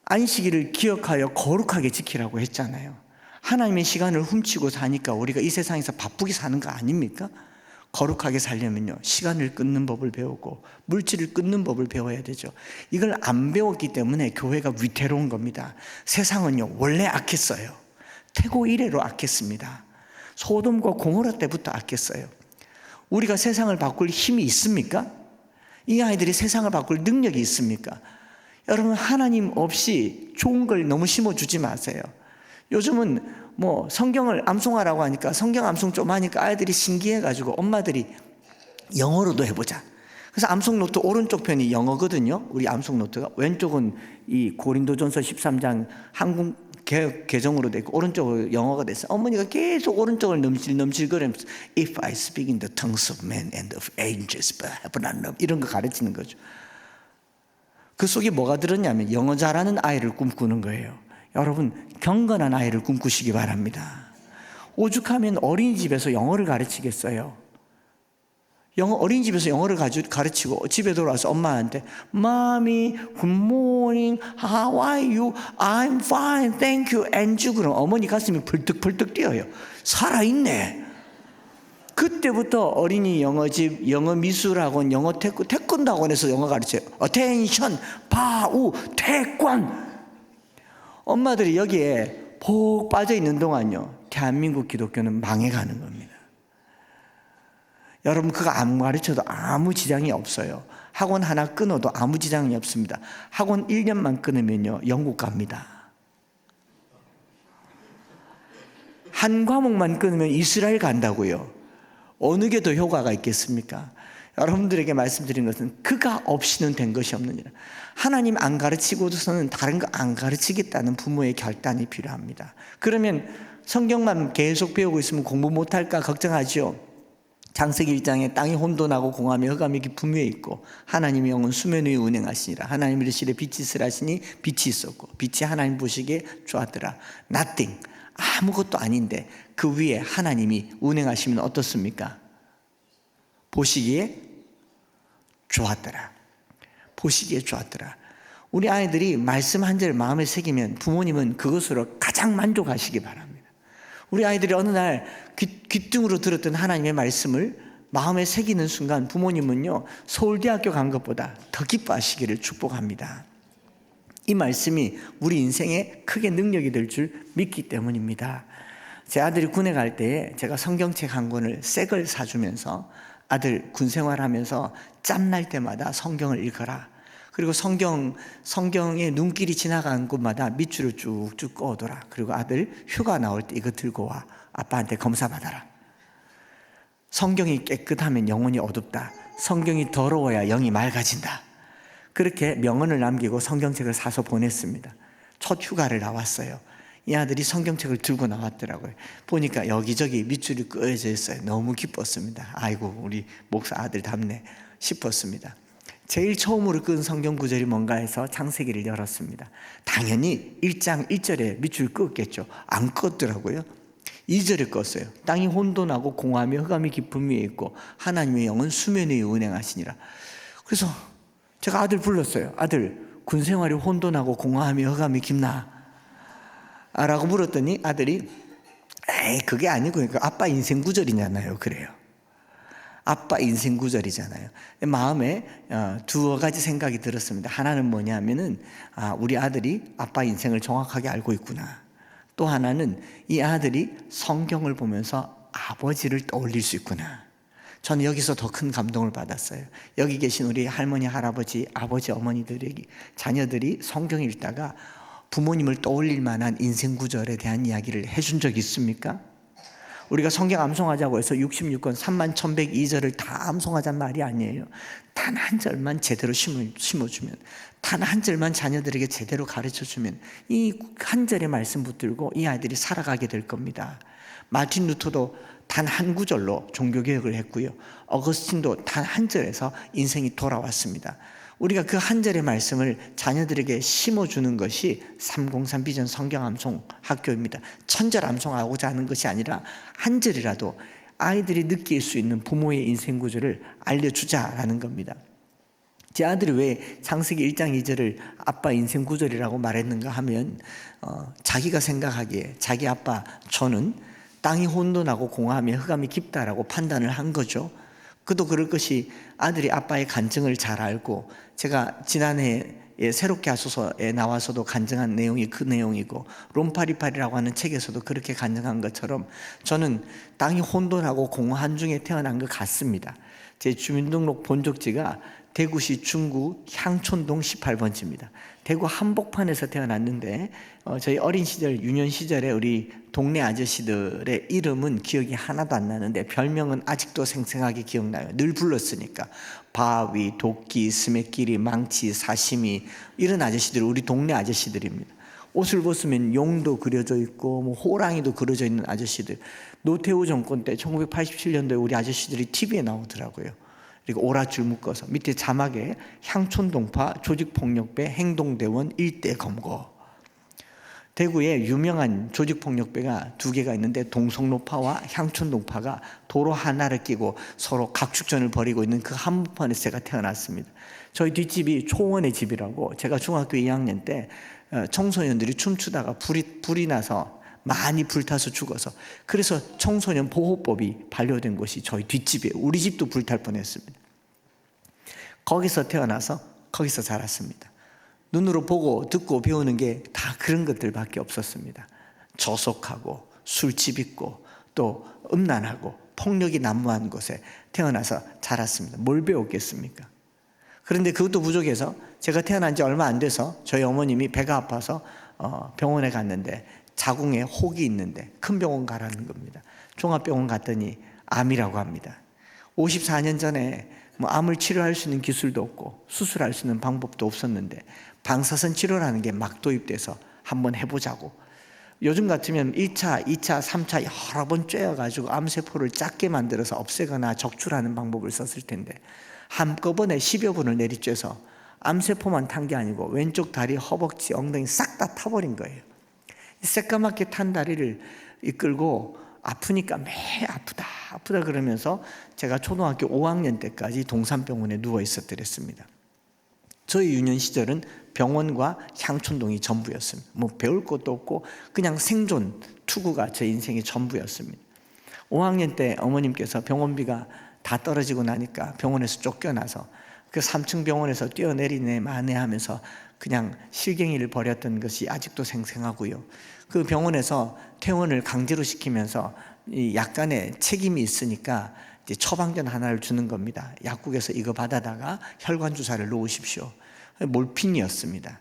안식일을 기억하여 거룩하게 지키라고 했잖아요. 하나님의 시간을 훔치고 사니까 우리가 이 세상에서 바쁘게 사는 거 아닙니까? 거룩하게 살려면요, 시간을 끊는 법을 배우고 물질을 끊는 법을 배워야 되죠. 이걸 안 배웠기 때문에 교회가 위태로운 겁니다. 세상은요, 원래 악했어요. 태고 이래로 악했습니다. 소돔과 고모라 때부터 악했어요. 우리가 세상을 바꿀 힘이 있습니까? 이 아이들이 세상을 바꿀 능력이 있습니까? 여러분, 하나님 없이 좋은 걸 너무 심어주지 마세요. 요즘은 뭐 성경을 암송하라고 하니까, 성경 암송 좀 하니까 아이들이 신기해가지고 엄마들이 영어로도 해보자. 그래서 암송 노트 오른쪽 편이 영어거든요. 우리 암송 노트가. 왼쪽은 이 고린도전서 13장 한국 개혁 개정으로 돼 있고 오른쪽으로 영어가 됐어요. 어머니가 계속 오른쪽을 넘실넘실거리면서 If I speak in the tongues of men and of angels but have not love, 이런 거 가르치는 거죠. 그 속에 뭐가 들었냐면 영어 잘하는 아이를 꿈꾸는 거예요. 여러분, 경건한 아이를 꿈꾸시기 바랍니다. 오죽하면 어린이집에서 영어를 가르치겠어요. 어린이집에서 영어를 가르치고 집에 돌아와서 엄마한테 Mommy, good morning, how are you? I'm fine, thank you, and you. 그럼 어머니 가슴이 벌떡벌떡 뛰어요. 살아있네. 그때부터 어린이 영어집, 영어 미술학원, 영어 태권도 학원에서 영어 가르쳐요. 어텐션, 파우, 태권. 엄마들이 여기에 폭 빠져 있는 동안요, 대한민국 기독교는 망해가는 겁니다. 여러분 그거 안 가르쳐도 아무 지장이 없어요. 학원 하나 끊어도 아무 지장이 없습니다. 학원 1년만 끊으면요 영국 갑니다. 한 과목만 끊으면 이스라엘 간다고요. 어느 게 더 효과가 있겠습니까? 여러분들에게 말씀드린 것은 그가 없이는 된 것이 없느니라. 하나님 안 가르치고서는 다른 거 안 가르치겠다는 부모의 결단이 필요합니다. 그러면 성경만 계속 배우고 있으면 공부 못할까 걱정하죠. 창세기 1장에 땅이 혼돈하고 공함이 흑암이 깊음 위에 있고 하나님의 영은 수면 위에 운행하시니라. 하나님 이르시되 빛이 있으라 하시니 빛이 있었고 빛이 하나님 보시기에 좋았더라. Nothing, 아무것도 아닌데 그 위에 하나님이 운행하시면 어떻습니까? 보시기에 좋았더라. 보시기에 좋았더라. 우리 아이들이 말씀 한 절 마음에 새기면 부모님은 그것으로 가장 만족하시기 바랍니다. 우리 아이들이 어느 날 귀등으로 들었던 하나님의 말씀을 마음에 새기는 순간 부모님은요 서울대학교 간 것보다 더 기뻐하시기를 축복합니다. 이 말씀이 우리 인생에 크게 능력이 될 줄 믿기 때문입니다. 제 아들이 군에 갈 때 제가 성경책 한 권을 새 걸 사주면서 아들 군 생활하면서 짬날 때마다 성경을 읽어라. 그리고 성경의 눈길이 지나간 곳마다 밑줄을 쭉쭉 꺼오더라. 그리고 아들 휴가 나올 때 이거 들고 와. 아빠한테 검사받아라. 성경이 깨끗하면 영혼이 어둡다. 성경이 더러워야 영이 맑아진다. 그렇게 명언을 남기고 성경책을 사서 보냈습니다. 첫 휴가를 나왔어요. 이 아들이 성경책을 들고 나왔더라고요. 보니까 여기저기 밑줄이 끄어져 있어요. 너무 기뻤습니다. 아이고 우리 목사 아들 답네 싶었습니다. 제일 처음으로 끈 성경 구절이 뭔가 해서 창세기를 열었습니다. 당연히 1장 1절에 밑줄 끄었겠죠. 안 껐더라고요. 2절에 껐어요. 땅이 혼돈하고 공함이 흑암이 깊음 위에 있고 하나님의 영은 수면 위에 운행하시니라. 그래서 제가 아들 불렀어요. 아들 군생활이 혼돈하고 공함이 흑암이 깊나? 라고 물었더니 아들이 에이 그게 아니고 아빠 인생 구절이잖아요. 그래요. 아빠 인생 구절이잖아요. 마음에 두 가지 생각이 들었습니다. 하나는 뭐냐면은 우리 아들이 아빠 인생을 정확하게 알고 있구나. 또 하나는 이 아들이 성경을 보면서 아버지를 떠올릴 수 있구나. 저는 여기서 더 큰 감동을 받았어요. 여기 계신 우리 할머니, 할아버지, 아버지, 어머니들에게 자녀들이 성경 읽다가 부모님을 떠올릴 만한 인생 구절에 대한 이야기를 해준 적 있습니까? 우리가 성경 암송하자고 해서 66권 31,102절을 다 암송하자는 말이 아니에요. 단 한 절만 제대로 심어주면, 단 한 절만 자녀들에게 제대로 가르쳐주면 이 한 절의 말씀 붙들고 이 아이들이 살아가게 될 겁니다. 마틴 루터도 단 한 구절로 종교개혁을 했고요. 어거스틴도 단 한 절에서 인생이 돌아왔습니다. 우리가 그 한 절의 말씀을 자녀들에게 심어주는 것이 303 비전 성경 암송 학교입니다. 1000절 암송하고자 하는 것이 아니라 한 절이라도 아이들이 느낄 수 있는 부모의 인생 구조를 알려주자라는 겁니다. 제 아들이 왜 창세기 1장 2절을 아빠 인생 구절이라고 말했는가 하면 자기가 생각하기에 자기 아빠 저는 땅이 혼돈하고 공함이 흑암이 깊다라고 판단을 한 거죠. 그도 그럴 것이 아들이 아빠의 간증을 잘 알고 제가 지난해에 새롭게 하소서에 나와서도 간증한 내용이 그 내용이고 롬파리파리라고 하는 책에서도 그렇게 간증한 것처럼 저는 땅이 혼돈하고 공허한 중에 태어난 것 같습니다. 제 주민등록 본적지가 대구시 중구 향촌동 18번지입니다. 대구 한복판에서 태어났는데 저희 어린 시절 유년 시절에 우리 동네 아저씨들의 이름은 기억이 하나도 안 나는데 별명은 아직도 생생하게 기억나요. 늘 불렀으니까 바위, 도끼, 스매끼리, 망치, 사시미 이런 아저씨들 우리 동네 아저씨들입니다. 옷을 벗으면 용도 그려져 있고 뭐 호랑이도 그려져 있는 아저씨들. 노태우 정권 때 1987년도에 우리 아저씨들이 TV에 나오더라고요. 그리고 오랏줄 묶어서 밑에 자막에 향촌동파 조직폭력배 행동대원 일대 검거. 대구에 유명한 조직폭력배가 두 개가 있는데 동성로파와 향촌동파가 도로 하나를 끼고 서로 각축전을 벌이고 있는 그 한복판에서 제가 태어났습니다. 저희 뒷집이 초원의 집이라고 제가 중학교 2학년 때 청소년들이 춤추다가 불이 나서 많이 불타서 죽어서 그래서 청소년 보호법이 반려된 곳이 저희 뒷집이에요. 우리 집도 불탈 뻔했습니다. 거기서 태어나서 거기서 자랐습니다. 눈으로 보고 듣고 배우는 게 다 그런 것들밖에 없었습니다. 저속하고 술집 있고 또 음란하고 폭력이 난무한 곳에 태어나서 자랐습니다. 뭘 배웠겠습니까? 그런데 그것도 부족해서 제가 태어난 지 얼마 안 돼서 저희 어머님이 배가 아파서 병원에 갔는데 자궁에 혹이 있는데 큰 병원 가라는 겁니다. 종합병원 갔더니 암이라고 합니다. 54년 전에 뭐 암을 치료할 수 있는 기술도 없고 수술할 수 있는 방법도 없었는데 방사선 치료라는 게 막 도입돼서 한번 해보자고. 요즘 같으면 1차, 2차, 3차 여러 번 쬐어가지고 암세포를 작게 만들어서 없애거나 적출하는 방법을 썼을 텐데 한꺼번에 10여 분을 내리쬐서 암세포만 탄 게 아니고 왼쪽 다리, 허벅지, 엉덩이 싹 다 타버린 거예요. 새까맣게 탄 다리를 이끌고 아프니까 매 아프다 그러면서 제가 초등학교 5학년 때까지 동산병원에 누워 있었더랬습니다. 저희 유년 시절은 병원과 향촌동이 전부였습니다. 뭐 배울 것도 없고 그냥 생존 투구가 제 인생의 전부였습니다. 5학년 때 어머님께서 병원비가 다 떨어지고 나니까 병원에서 쫓겨나서 그 3층 병원에서 뛰어내리네 마네 하면서 그냥 실갱이를 벌였던 것이 아직도 생생하고요. 그 병원에서 퇴원을 강제로 시키면서 이 약간의 책임이 있으니까 이제 처방전 하나를 주는 겁니다. 약국에서 이거 받아다가 혈관 주사를 놓으십시오. 몰핀이었습니다.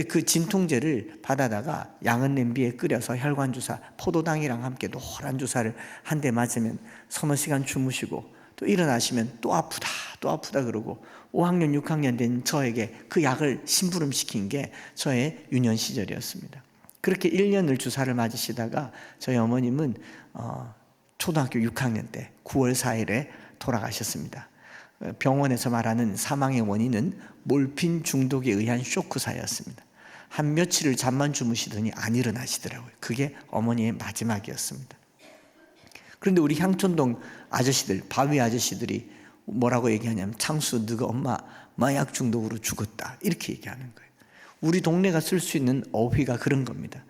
그 진통제를 받아다가 양은 냄비에 끓여서 혈관 주사, 포도당이랑 함께 노란 주사를 한 대 맞으면 서너 시간 주무시고 또 일어나시면 또 아프다 그러고 5학년, 6학년 된 저에게 그 약을 심부름시킨 게 저의 유년 시절이었습니다. 그렇게 1년을 주사를 맞으시다가 저희 어머님은 초등학교 6학년 때 9월 4일에 돌아가셨습니다. 병원에서 말하는 사망의 원인은 몰핀 중독에 의한 쇼크사였습니다. 한 며칠을 잠만 주무시더니 안 일어나시더라고요. 그게 어머니의 마지막이었습니다. 그런데 우리 향촌동 아저씨들, 바위 아저씨들이 뭐라고 얘기하냐면 창수 너가 엄마 마약 중독으로 죽었다 이렇게 얘기하는 거예요. 우리 동네가 쓸 수 있는 어휘가 그런 겁니다.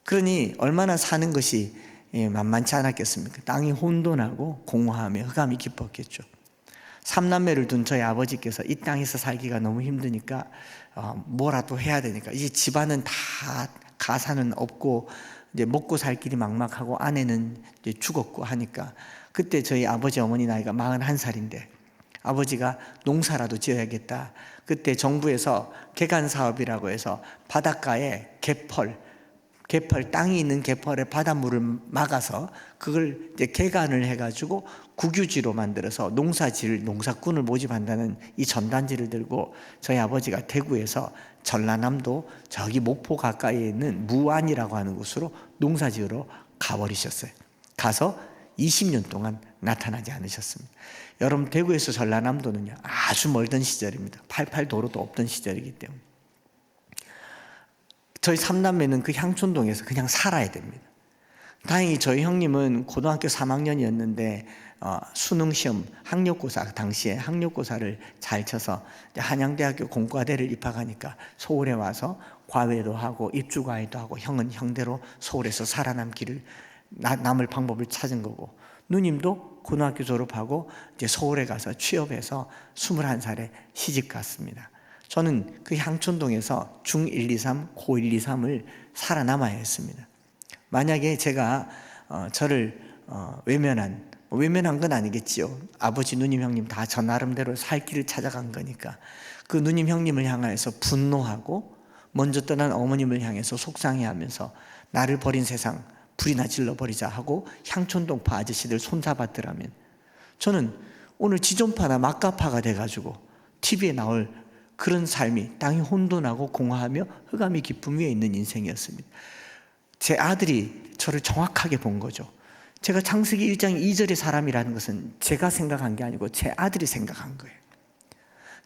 그러니 얼마나 사는 것이 만만치 않았겠습니까? 땅이 혼돈하고 공허하며 흑암이 깊었겠죠. 3남매를 둔 저희 아버지께서 이 땅에서 살기가 너무 힘드니까 뭐라도 해야 되니까 이제 집안은 다 가사는 없고 이제 먹고 살 길이 막막하고 아내는 이제 죽었고 하니까 그때 저희 아버지 어머니 나이가 41살인데 아버지가 농사라도 지어야겠다. 그때 정부에서 개간 사업이라고 해서 바닷가에 개펄 땅이 있는 개펄에 바닷물을 막아서 그걸 이제 개간을 해가지고 국유지로 만들어서 농사꾼을 모집한다는 이 전단지를 들고 저희 아버지가 대구에서 전라남도 저기 목포 가까이에 있는 무안이라고 하는 곳으로 농사지으러 가버리셨어요. 가서 20년 동안 나타나지 않으셨습니다. 여러분 대구에서 전라남도는요 아주 멀던 시절입니다. 88 도로도 없던 시절이기 때문에 저희 3남매는 그 향촌동에서 그냥 살아야 됩니다. 다행히 저희 형님은 고등학교 3학년이었는데 수능시험 학력고사 당시에 학력고사를 잘 쳐서 한양대학교 공과대를 입학하니까 서울에 와서 과외도 하고 입주과외도 하고 형은 형대로 서울에서 살아남기를 남을 방법을 찾은 거고 누님도 고등학교 졸업하고 이제 서울에 가서 취업해서 21살에 시집 갔습니다. 저는 그 향촌동에서 중1, 2, 3, 고1, 2, 3을 살아남아야 했습니다. 만약에 제가 저를 외면한 건 아니겠지요. 아버지, 누님, 형님 다 저 나름대로 살 길을 찾아간 거니까 그 누님, 형님을 향해서 분노하고 먼저 떠난 어머님을 향해서 속상해하면서 나를 버린 세상 불이나 질러버리자 하고 향촌동파 아저씨들 손잡았더라면 저는 오늘 지존파나 막가파가 돼가지고 TV에 나올 그런 삶이 땅이 혼돈하고 공허하며 흑암이 깊음 위에 있는 인생이었습니다. 제 아들이 저를 정확하게 본 거죠. 제가 창세기 1장 2절의 사람이라는 것은 제가 생각한 게 아니고 제 아들이 생각한 거예요.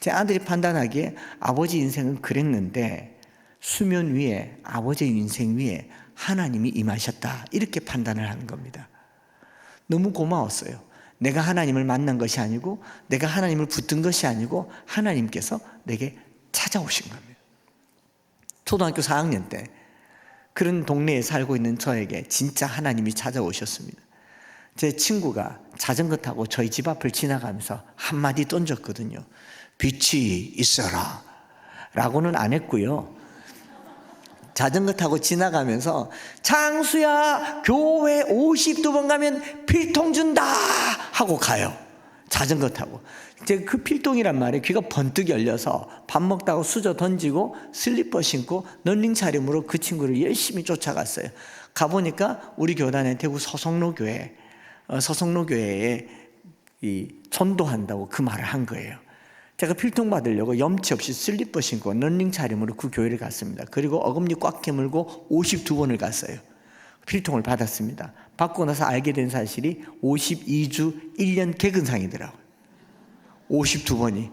제 아들이 판단하기에 아버지 인생은 그랬는데 수면 위에 아버지의 인생 위에 하나님이 임하셨다 이렇게 판단을 하는 겁니다. 너무 고마웠어요. 내가 하나님을 만난 것이 아니고 내가 하나님을 붙든 것이 아니고 하나님께서 내게 찾아오신 겁니다. 초등학교 4학년 때 그런 동네에 살고 있는 저에게 진짜 하나님이 찾아오셨습니다. 제 친구가 자전거 타고 저희 집 앞을 지나가면서 한마디 던졌거든요. 빛이 있어라 라고는 안 했고요. 자전거 타고 지나가면서 장수야 교회 52번 가면 필통 준다 하고 가요. 자전거 타고. 제가 그 필통이란 말에 귀가 번뜩 열려서 밥 먹다가 수저 던지고 슬리퍼 신고 런닝 차림으로 그 친구를 열심히 쫓아갔어요. 가보니까 우리 교단에 대구 서성로교회에 이 전도한다고 그 말을 한 거예요. 제가 필통 받으려고 염치 없이 슬리퍼 신고 런닝 차림으로 그 교회를 갔습니다. 그리고 어금니 꽉 깨물고 52번을 갔어요. 필통을 받았습니다. 받고 나서 알게 된 사실이 52주 1년 개근상이더라고요. 52번이.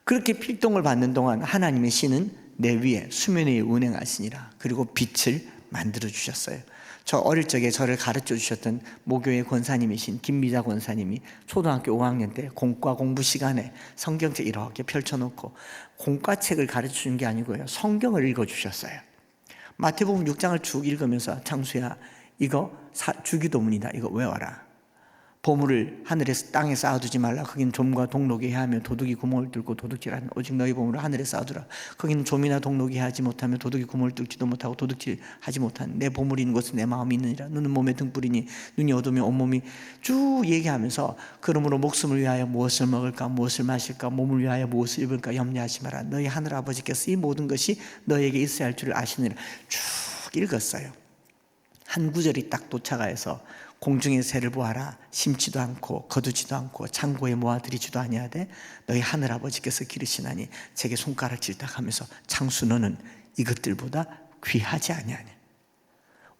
그렇게 필통을 받는 동안 하나님의 신은 내 위에 수면 위에 운행하시니라. 그리고 빛을 만들어 주셨어요. 저 어릴 적에 저를 가르쳐 주셨던 모교의 권사님이신 김미자 권사님이 초등학교 5학년 때 공과 공부 시간에 성경책 이렇게 펼쳐놓고 공과책을 가르쳐 준 게 아니고요, 성경을 읽어 주셨어요. 마태복음 6장을 쭉 읽으면서 창수야 이거 주기도문이다, 이거 외워라. 보물을 하늘에서 땅에 쌓아두지 말라. 거기는 좀과 동록이 해하며 도둑이 구멍을 뚫고 도둑질하는 오직 너희 보물을 하늘에 쌓아두라. 거기는 좀이나 동록이 하지 못하며 도둑이 구멍을 뚫지도 못하고 도둑질하지 못하는 내 보물이 있는 곳은 내 마음이 있느니라. 눈은 몸에 등불이니 눈이 어두우면 온몸이 쭉 얘기하면서 그러므로 목숨을 위하여 무엇을 먹을까 무엇을 마실까 몸을 위하여 무엇을 입을까 염려하지 마라. 너희 하늘 아버지께서 이 모든 것이 너에게 있어야 할 줄을 아시느니라. 쭉 읽었어요. 한 구절이 딱 도착하여서 공중의 새를 보아라. 심지도 않고 거두지도 않고 창고에 모아들이지도 아니하되 너희 하늘 아버지께서 기르시나니 제게 손가락질 딱 하면서 창수 너는 이것들보다 귀하지 아니하냐.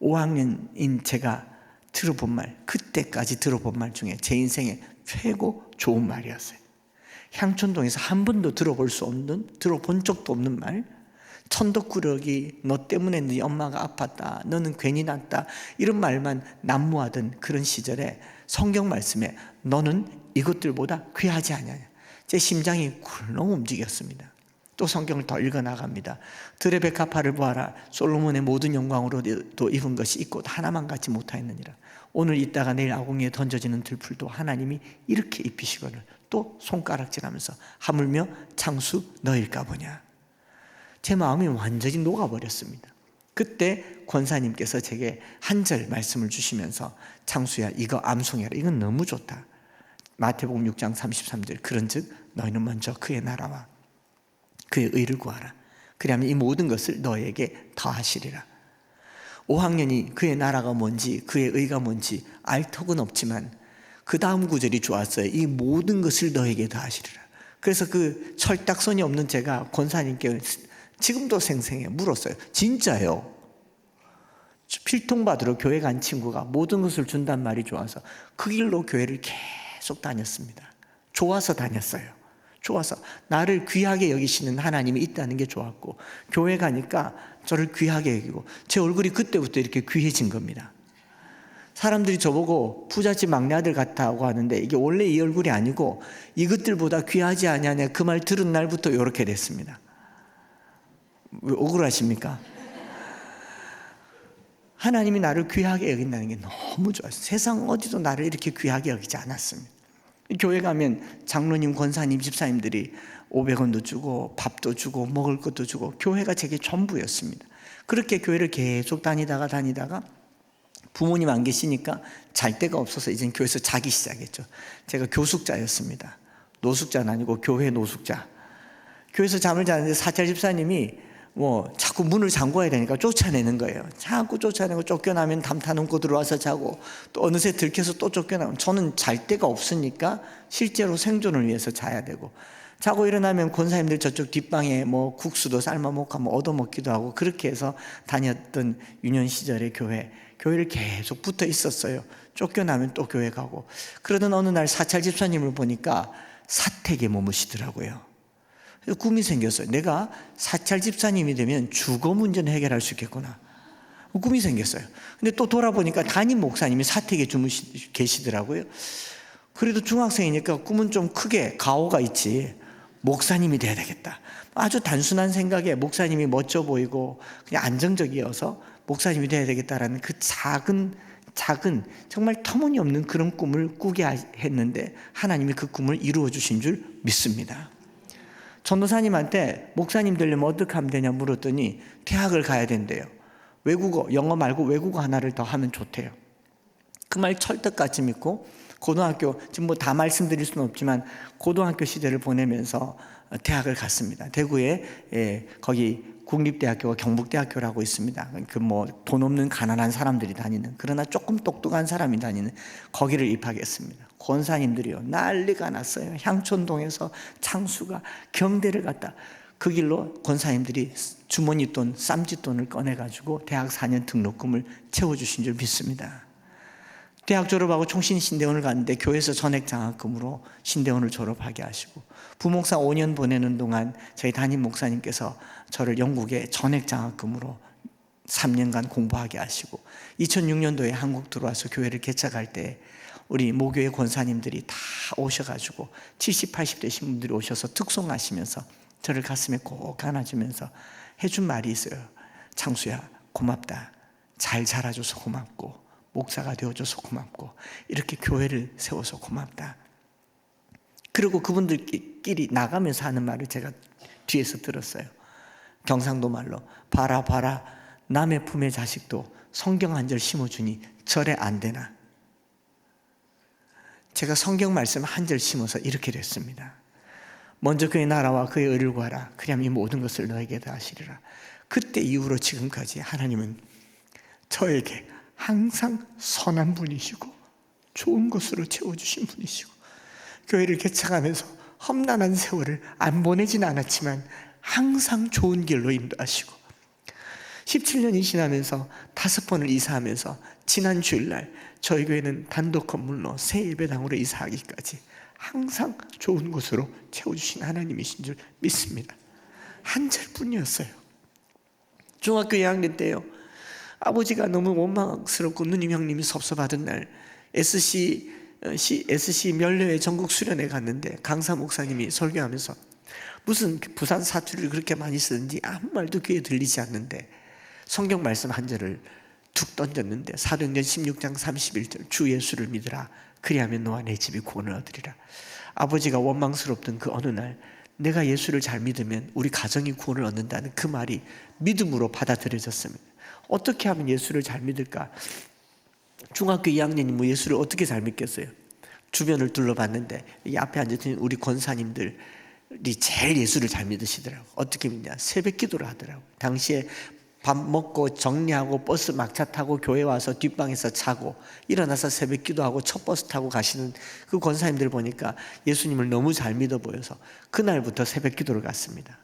5학년인 제가 들어본 말, 그때까지 들어본 말 중에 제 인생에 최고 좋은 말이었어요. 향촌동에서 한 번도 들어본 적도 없는 말. 천덕꾸러기 너 때문에 네 엄마가 아팠다, 너는 괜히 났다, 이런 말만 난무하던 그런 시절에 성경 말씀에 너는 이것들보다 귀하지 않냐. 제 심장이 굴렁 움직였습니다. 또 성경을 더 읽어나갑니다. 들의 백합화를 보아라. 솔로몬의 모든 영광으로도 입은 것이 이 꽃 하나만 같지 못하였느니라. 오늘 있다가 내일 아궁이에 던져지는 들풀도 하나님이 이렇게 입히시거늘. 또 손가락질하면서 하물며 창수 너일까 보냐. 제 마음이 완전히 녹아버렸습니다. 그때 권사님께서 제게 한 절 말씀을 주시면서 창수야 이거 암송해라. 이건 너무 좋다. 마태복음 6장 33절 그런즉 너희는 먼저 그의 나라와 그의 의를 구하라. 그리하면 이 모든 것을 너에게 더하시리라. 5학년이 그의 나라가 뭔지 그의 의가 뭔지 알 턱은 없지만 그 다음 구절이 좋았어요. 이 모든 것을 너에게 더하시리라. 그래서 그 철딱선이 없는 제가 권사님께 지금도 생생해 물었어요. 진짜요? 필통 받으러 교회 간 친구가 모든 것을 준단 말이 좋아서 그 길로 교회를 계속 다녔습니다. 좋아서 다녔어요. 좋아서 나를 귀하게 여기시는 하나님이 있다는 게 좋았고 교회 가니까 저를 귀하게 여기고 제 얼굴이 그때부터 이렇게 귀해진 겁니다. 사람들이 저보고 부잣집 막내 아들 같다고 하는데 이게 원래 이 얼굴이 아니고 이것들보다 귀하지 아니하냐 그 말 들은 날부터 이렇게 됐습니다. 왜 억울하십니까? 하나님이 나를 귀하게 여긴다는 게 너무 좋아요. 세상 어디도 나를 이렇게 귀하게 여기지 않았습니다. 교회 가면 장로님, 권사님, 집사님들이 500원도 주고 밥도 주고 먹을 것도 주고 교회가 제게 전부였습니다. 그렇게 교회를 계속 다니다가 부모님 안 계시니까 잘 데가 없어서 이젠 교회에서 자기 시작했죠. 제가 교숙자였습니다. 노숙자는 아니고 교회 노숙자. 교회에서 잠을 자는데 사찰 집사님이 자꾸 문을 잠궈야 되니까 쫓아내는 거예요. 자꾸 쫓아내고 쫓겨나면 담타 넘고 들어와서 자고 또 어느새 들켜서 또 쫓겨나면 저는 잘 데가 없으니까 실제로 생존을 위해서 자야 되고 자고 일어나면 권사님들 저쪽 뒷방에 국수도 삶아 먹고 얻어먹기도 하고 그렇게 해서 다녔던 유년 시절의 교회를 계속 붙어 있었어요. 쫓겨나면 또 교회 가고 그러던 어느 날 사찰 집사님을 보니까 사택에 머무시더라고요. 꿈이 생겼어요. 내가 사찰 집사님이 되면 주거 문제는 해결할 수 있겠구나. 꿈이 생겼어요. 근데 또 돌아보니까 담임 목사님이 사택에 계시더라고요. 그래도 중학생이니까 꿈은 좀 크게 가오가 있지. 목사님이 돼야 되겠다. 아주 단순한 생각에 목사님이 멋져 보이고 그냥 안정적이어서 목사님이 돼야 되겠다라는 그 작은 정말 터무니없는 그런 꿈을 꾸게 했는데 하나님이 그 꿈을 이루어 주신 줄 믿습니다. 전도사님한테 목사님 되려면 어떻게 하면 되냐 물었더니 대학을 가야 된대요. 외국어, 영어 말고 외국어 하나를 더 하면 좋대요. 그 말 철떡같이 믿고 고등학교, 지금 뭐 다 말씀드릴 수는 없지만 고등학교 시절을 보내면서 대학을 갔습니다. 대구에 거기 국립대학교가 경북대학교라고 있습니다. 그 뭐 돈 없는 가난한 사람들이 다니는, 그러나 조금 똑똑한 사람이 다니는 거기를 입학했습니다. 권사님들이요 난리가 났어요. 향촌동에서 창수가 경대를 갔다. 그 길로 권사님들이 주머니 돈, 쌈짓돈을 꺼내가지고 대학 4년 등록금을 채워주신 줄 믿습니다. 대학 졸업하고 총신 신대원을 갔는데 교회에서 전액 장학금으로 신대원을 졸업하게 하시고, 부목사 5년 보내는 동안 저희 담임 목사님께서 저를 영국에 전액 장학금으로 3년간 공부하게 하시고, 2006년도에 한국 들어와서 교회를 개척할 때 우리 모교회 권사님들이 다 오셔가지고 70, 80 되신 분들이 오셔서 특송하시면서 저를 가슴에 꼭 안아주면서 해준 말이 있어요. 창수야, 고맙다. 잘 자라줘서 고맙고, 목사가 되어줘서 고맙고, 이렇게 교회를 세워서 고맙다. 그리고 그분들끼리 나가면서 하는 말을 제가 뒤에서 들었어요. 경상도 말로 봐라 봐라, 남의 품의 자식도 성경 한 절 심어주니 절에 안 되나. 제가 성경 말씀 한 절 심어서 이렇게 됐습니다. 먼저 그의 나라와 그의 의를 구하라. 그리하면 이 모든 것을 너에게 다 하시리라. 그때 이후로 지금까지 하나님은 저에게 항상 선한 분이시고 좋은 것으로 채워주신 분이시고, 교회를 개척하면서 험난한 세월을 안 보내진 않았지만 항상 좋은 길로 인도하시고, 17년이 지나면서 5번을 이사하면서 지난 주일날 저희 교회는 단독 건물로 새 예배당으로 이사하기까지 항상 좋은 곳으로 채워주신 하나님이신 줄 믿습니다. 한 절뿐이었어요. 중학교 2학년 때요, 아버지가 너무 원망스럽고 누님 형님이 섭섭하던 날 SC 면례회 전국 수련회 갔는데 강사 목사님이 설교하면서 무슨 부산 사투리를 그렇게 많이 쓰는지 아무 말도 귀에 들리지 않는데 성경 말씀 한 절을 툭 던졌는데 사도행전 16장 31절 주 예수를 믿으라 그리하면 너와 내 집이 구원을 얻으리라. 아버지가 원망스럽던 그 어느 날 내가 예수를 잘 믿으면 우리 가정이 구원을 얻는다는 그 말이 믿음으로 받아들여졌습니다. 어떻게 하면 예수를 잘 믿을까? 중학교 2학년이 뭐 예수를 어떻게 잘 믿겠어요? 주변을 둘러봤는데 이 앞에 앉아있는 우리 권사님들이 제일 예수를 잘 믿으시더라고. 어떻게 믿냐? 새벽 기도를 하더라고. 당시에 밥 먹고 정리하고 버스 막차 타고 교회 와서 뒷방에서 자고 일어나서 새벽 기도하고 첫 버스 타고 가시는 그 권사님들 보니까 예수님을 너무 잘 믿어 보여서 그날부터 새벽 기도를 갔습니다.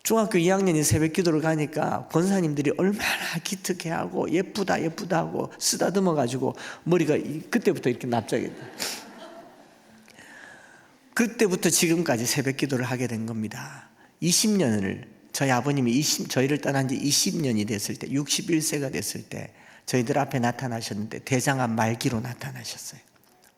중학교 2학년이 새벽 기도를 가니까 권사님들이 얼마나 기특해하고 예쁘다 하고 쓰다듬어 가지고 머리가 그때부터 이렇게 납작했다. 그때부터 지금까지 새벽 기도를 하게 된 겁니다. 20년을 저희 아버님이 저희를 떠난 지 20년이 됐을 때 61세가 됐을 때 저희들 앞에 나타나셨는데 대장암 말기로 나타나셨어요.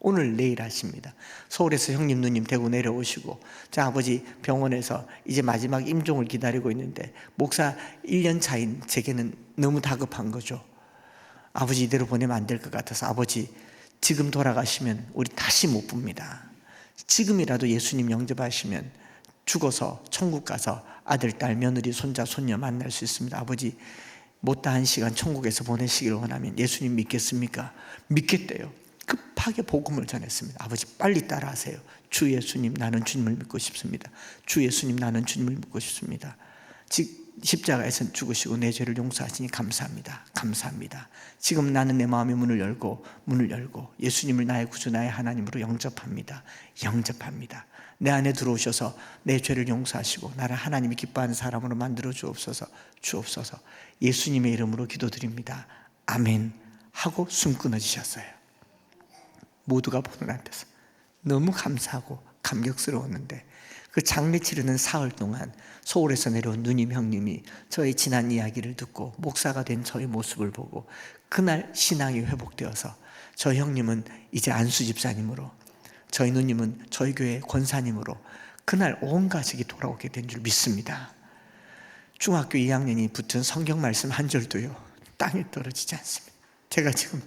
오늘 내일 하십니다. 서울에서 형님 누님 대구 내려오시고 저 아버지 병원에서 이제 마지막 임종을 기다리고 있는데 목사 1년 차인 제게는 너무 다급한 거죠. 아버지 이대로 보내면 안 될 것 같아서 아버지 지금 돌아가시면 우리 다시 못 봅니다. 지금이라도 예수님 영접하시면 죽어서 천국 가서 아들, 딸, 며느리, 손자, 손녀 만날 수 있습니다. 아버지 못다 한 시간 천국에서 보내시기를 원하면 예수님 믿겠습니까? 믿겠대요. 급하게 복음을 전했습니다. 아버지 빨리 따라하세요. 주 예수님 나는 주님을 믿고 싶습니다. 주 예수님 나는 주님을 믿고 싶습니다. 십자가에서 죽으시고 내 죄를 용서하시니 감사합니다. 감사합니다. 지금 나는 내 마음의 문을 열고 예수님을 나의 구주 나의 하나님으로 영접합니다. 영접합니다. 내 안에 들어오셔서 내 죄를 용서하시고 나를 하나님이 기뻐하는 사람으로 만들어 주옵소서. 예수님의 이름으로 기도드립니다. 아멘 하고 숨 끊어지셨어요. 모두가 보는 앞에서 너무 감사하고 감격스러웠는데 그 장례 치르는 사흘 동안 서울에서 내려온 누님 형님이 저의 지난 이야기를 듣고 목사가 된 저의 모습을 보고 그날 신앙이 회복되어서 저희 형님은 이제 안수 집사님으로, 저희 누님은 저희 교회 권사님으로 그날 온 가족이 돌아오게 된 줄 믿습니다. 중학교 2학년이 붙은 성경 말씀 한 절도요 땅에 떨어지지 않습니다. 제가 지금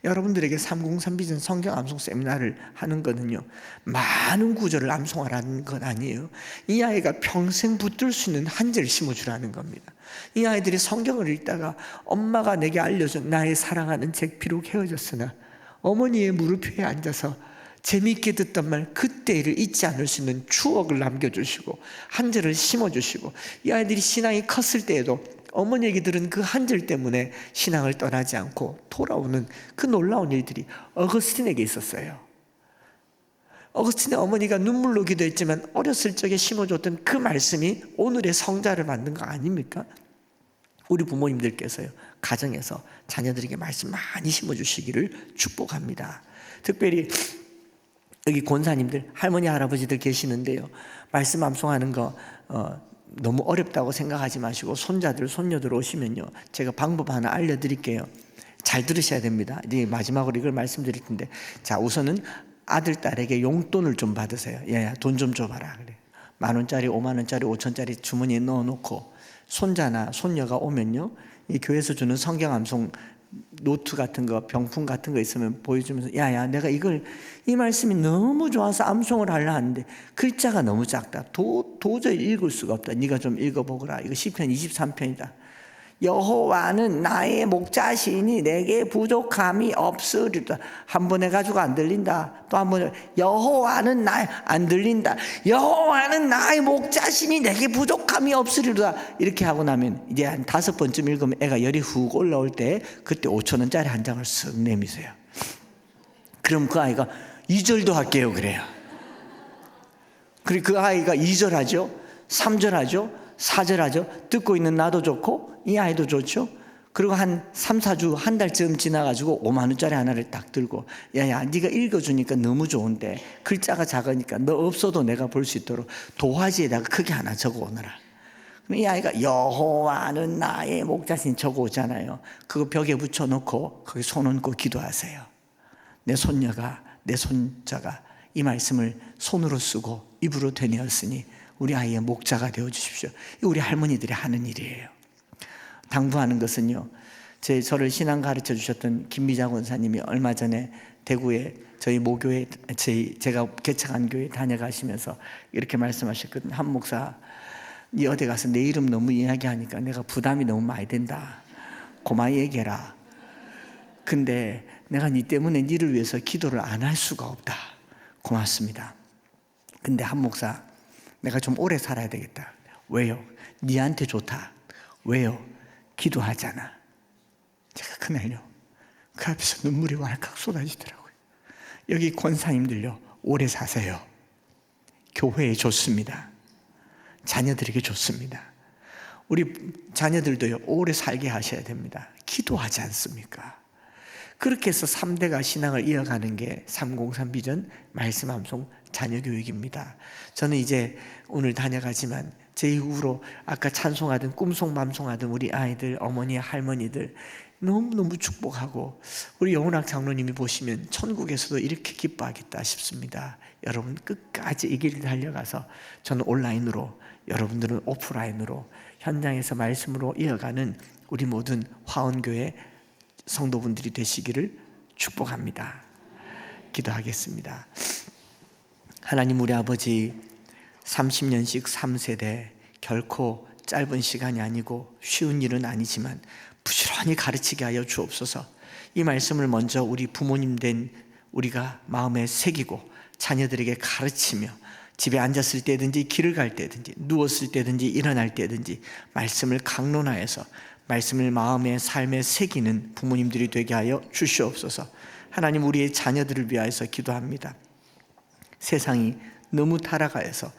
여러분들에게 303 비전 성경 암송 세미나를 하는 거는요, 많은 구절을 암송하라는 건 아니에요. 이 아이가 평생 붙들 수 있는 한절을 심어주라는 겁니다. 이 아이들이 성경을 읽다가 엄마가 내게 알려준 나의 사랑하는 책 비록 헤어졌으나 어머니의 무릎 위에 앉아서 재미있게 듣던 말 그때를 잊지 않을 수 있는 추억을 남겨주시고 한 절을 심어주시고, 이 아이들이 신앙이 컸을 때에도 어머니에게 들은 그 한 절 때문에 신앙을 떠나지 않고 돌아오는 그 놀라운 일들이 어거스틴에게 있었어요. 어거스틴의 어머니가 눈물로 기도했지만 어렸을 적에 심어줬던 그 말씀이 오늘의 성자를 만든 거 아닙니까? 우리 부모님들께서요, 가정에서 자녀들에게 말씀 많이 심어주시기를 축복합니다. 특별히 여기 권사님들, 할머니, 할아버지들 계시는데요, 말씀 암송하는 거 너무 어렵다고 생각하지 마시고 손자들, 손녀들 오시면요, 제가 방법 하나 알려드릴게요. 잘 들으셔야 됩니다. 이제 마지막으로 이걸 말씀드릴 텐데, 자, 우선은 아들, 딸에게 용돈을 좀 받으세요. 야, 돈 좀 줘봐라. 그래. 10,000원짜리, 50,000원짜리, 5,000원짜리 주머니에 넣어놓고 손자나 손녀가 오면요, 이 교회에서 주는 성경 암송 노트 같은 거, 병풍 같은 거 있으면 보여주면서, 야야, 내가 이 말씀이 너무 좋아서 암송을 하려 하는데 글자가 너무 작다. 도저히 읽을 수가 없다. 네가 좀 읽어보거라. 이거 시편 23편이다. 여호와는 나의 목자시니 내게 부족함이 없으리라. 한 번 해가지고 안 들린다. 또 한 번, 여호와는 안 들린다. 여호와는 나의 목자시니 내게 부족함이 없으리라. 이렇게 하고 나면 이제 한 5번쯤 읽으면 애가 열이 훅 올라올 때 그때 5,000원짜리 한 장을 쓱 내미세요. 그럼 그 아이가 2절도 할게요 그래요. 그리고 그 아이가 2절 하죠, 3절 하죠, 4절 하죠. 듣고 있는 나도 좋고 이 아이도 좋죠. 그리고 한 3, 4주, 한 달쯤 지나가지고 50,000원짜리 하나를 딱 들고, 야야, 네가 읽어주니까 너무 좋은데 글자가 작으니까 너 없어도 내가 볼 수 있도록 도화지에다가 크게 하나 적어오너라. 그럼 이 아이가 여호와는 나의 목자신 적어오잖아요. 그거 벽에 붙여놓고 거기 손 얹고 기도하세요. 내 손녀가, 내 손자가 이 말씀을 손으로 쓰고 입으로 되뇌었으니 우리 아이의 목자가 되어주십시오. 우리 할머니들이 하는 일이에요. 당부하는 것은요, 저를 신앙 가르쳐 주셨던 김미자 권사님이 얼마 전에 대구에 저희 모교회, 제가 개척한 교회 다녀가시면서 이렇게 말씀하셨거든요. 한 목사, 네 어디 가서 내 이름 너무 이야기하니까 내가 부담이 너무 많이 된다. 고마워 얘기해라. 근데 내가 네 때문에 네를 위해서 기도를 안 할 수가 없다. 고맙습니다. 근데 한 목사, 내가 좀 오래 살아야 되겠다. 왜요? 네한테 좋다. 왜요? 기도하잖아. 제가 그날요, 그 앞에서 눈물이 왈칵 쏟아지더라고요. 여기 권사님들요, 오래 사세요. 교회에 좋습니다. 자녀들에게 좋습니다. 우리 자녀들도요, 오래 살게 하셔야 됩니다. 기도하지 않습니까? 그렇게 해서 3대가 신앙을 이어가는 게 303 비전 말씀 암송 자녀 교육입니다. 저는 이제 오늘 다녀가지만 제 이후로 아까 찬송하던 꿈송 밤송하던 우리 아이들, 어머니, 할머니들 너무너무 축복하고, 우리 영훈학 장로님이 보시면 천국에서도 이렇게 기뻐하겠다 싶습니다. 여러분 끝까지 이 길 달려가서 저는 온라인으로, 여러분들은 오프라인으로 현장에서 말씀으로 이어가는 우리 모든 화원교회 성도분들이 되시기를 축복합니다. 기도하겠습니다. 하나님, 우리 아버지 30년씩 3세대 결코 짧은 시간이 아니고 쉬운 일은 아니지만 부지런히 가르치게 하여 주옵소서. 이 말씀을 먼저 우리 부모님 된 우리가 마음에 새기고 자녀들에게 가르치며 집에 앉았을 때든지 길을 갈 때든지 누웠을 때든지 일어날 때든지 말씀을 강론하여서 말씀을 마음의 삶에 새기는 부모님들이 되게 하여 주시옵소서. 하나님, 우리의 자녀들을 위하여서 기도합니다. 세상이 너무 타락하여서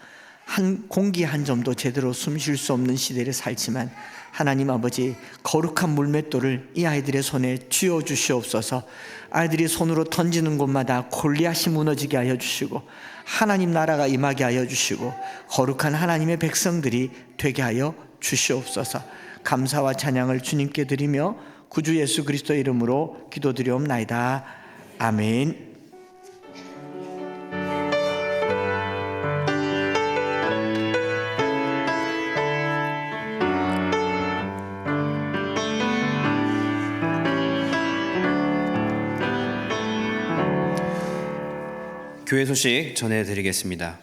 한 공기 한 점도 제대로 숨 쉴 수 없는 시대를 살지만 하나님 아버지, 거룩한 물맷돌을 이 아이들의 손에 쥐어 주시옵소서. 아이들이 손으로 던지는 곳마다 골리앗이 무너지게 하여 주시고 하나님 나라가 임하게 하여 주시고 거룩한 하나님의 백성들이 되게 하여 주시옵소서. 감사와 찬양을 주님께 드리며 구주 예수 그리스도의 이름으로 기도드리옵나이다. 아멘. 교회 소식 전해드리겠습니다.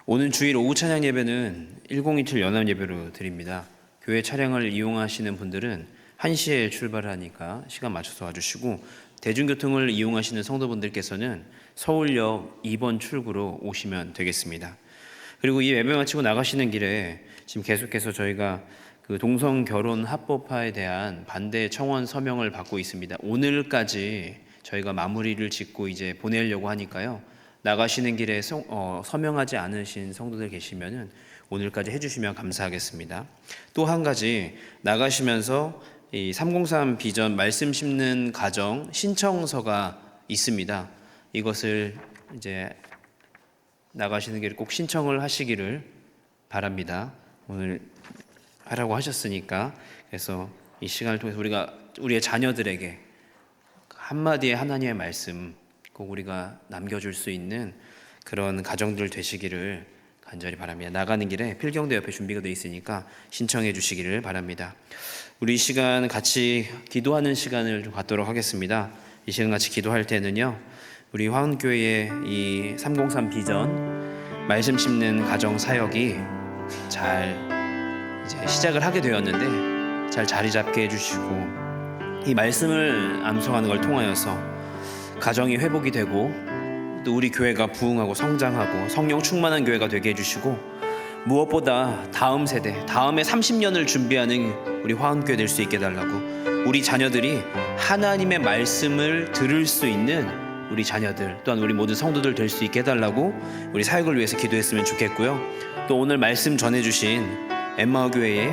오는 주일 오후 찬양 예배는 1027 연합 예배로 드립니다. 교회 차량을 이용하시는 분들은 1시에 출발하니까 시간 맞춰서 와주시고, 대중교통을 이용하시는 성도분들께서는 서울역 2번 출구로 오시면 되겠습니다. 그리고 이 예배 마치고 나가시는 길에 지금 계속해서 저희가 그 동성 결혼 합법화에 대한 반대 청원 서명을 받고 있습니다. 오늘까지 저희가 마무리를 짓고 이제 보내려고 하니까요. 나가시는 길에 서명하지 않으신 성도들 계시면은 오늘까지 해주시면 감사하겠습니다. 또 한 가지, 나가시면서 이 303 비전 말씀 심는 가정 신청서가 있습니다. 이것을 이제 나가시는 길에 꼭 신청을 하시기를 바랍니다. 오늘 하라고 하셨으니까. 그래서 이 시간을 통해서 우리의 자녀들에게 한마디의 하나님의 말씀 꼭 우리가 남겨줄 수 있는 그런 가정들 되시기를 간절히 바랍니다. 나가는 길에 필경대 옆에 준비가 되어 있으니까 신청해 주시기를 바랍니다. 우리 이 시간 같이 기도하는 시간을 좀 갖도록 하겠습니다. 이 시간 같이 기도할 때는요, 우리 화원교회의 이 303 비전 말씀 심는 가정 사역이 잘 이제 시작을 하게 되었는데 잘 자리 잡게 해주시고, 이 말씀을 암송하는 걸 통하여서 가정이 회복이 되고 또 우리 교회가 부흥하고 성장하고 성령 충만한 교회가 되게 해주시고, 무엇보다 다음 세대, 다음에 30년을 준비하는 우리 화원교회 될 수 있게 해달라고, 우리 자녀들이 하나님의 말씀을 들을 수 있는 우리 자녀들, 또한 우리 모든 성도들 될 수 있게 해달라고 우리 사역을 위해서 기도했으면 좋겠고요. 또 오늘 말씀 전해주신 엠마오교회의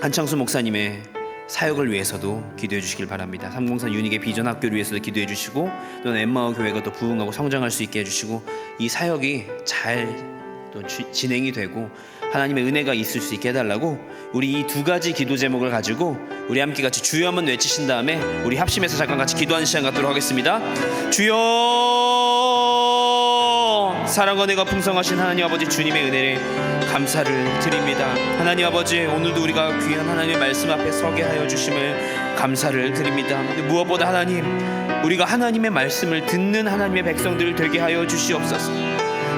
한창수 목사님의 사역을 위해서도 기도해 주시길 바랍니다. 303 유닉의 비전 학교를 위해서도 기도해 주시고, 또는 엠마오 교회가 또 부흥하고 성장할 수 있게 해주시고, 이 사역이 잘 또 진행이 되고 하나님의 은혜가 있을 수 있게 해달라고, 우리 이 두 가지 기도 제목을 가지고 우리 함께 같이 주여 한번 외치신 다음에 우리 합심해서 잠깐 같이 기도하는 시간 갖도록 하겠습니다. 주여, 사랑과 은혜가 풍성하신 하나님 아버지, 주님의 은혜를 감사를 드립니다. 하나님 아버지, 오늘도 우리가 귀한 하나님의 말씀 앞에 서게 하여 주심을 감사를 드립니다. 무엇보다 하나님, 우리가 하나님의 말씀을 듣는 하나님의 백성들 되게 하여 주시옵소서.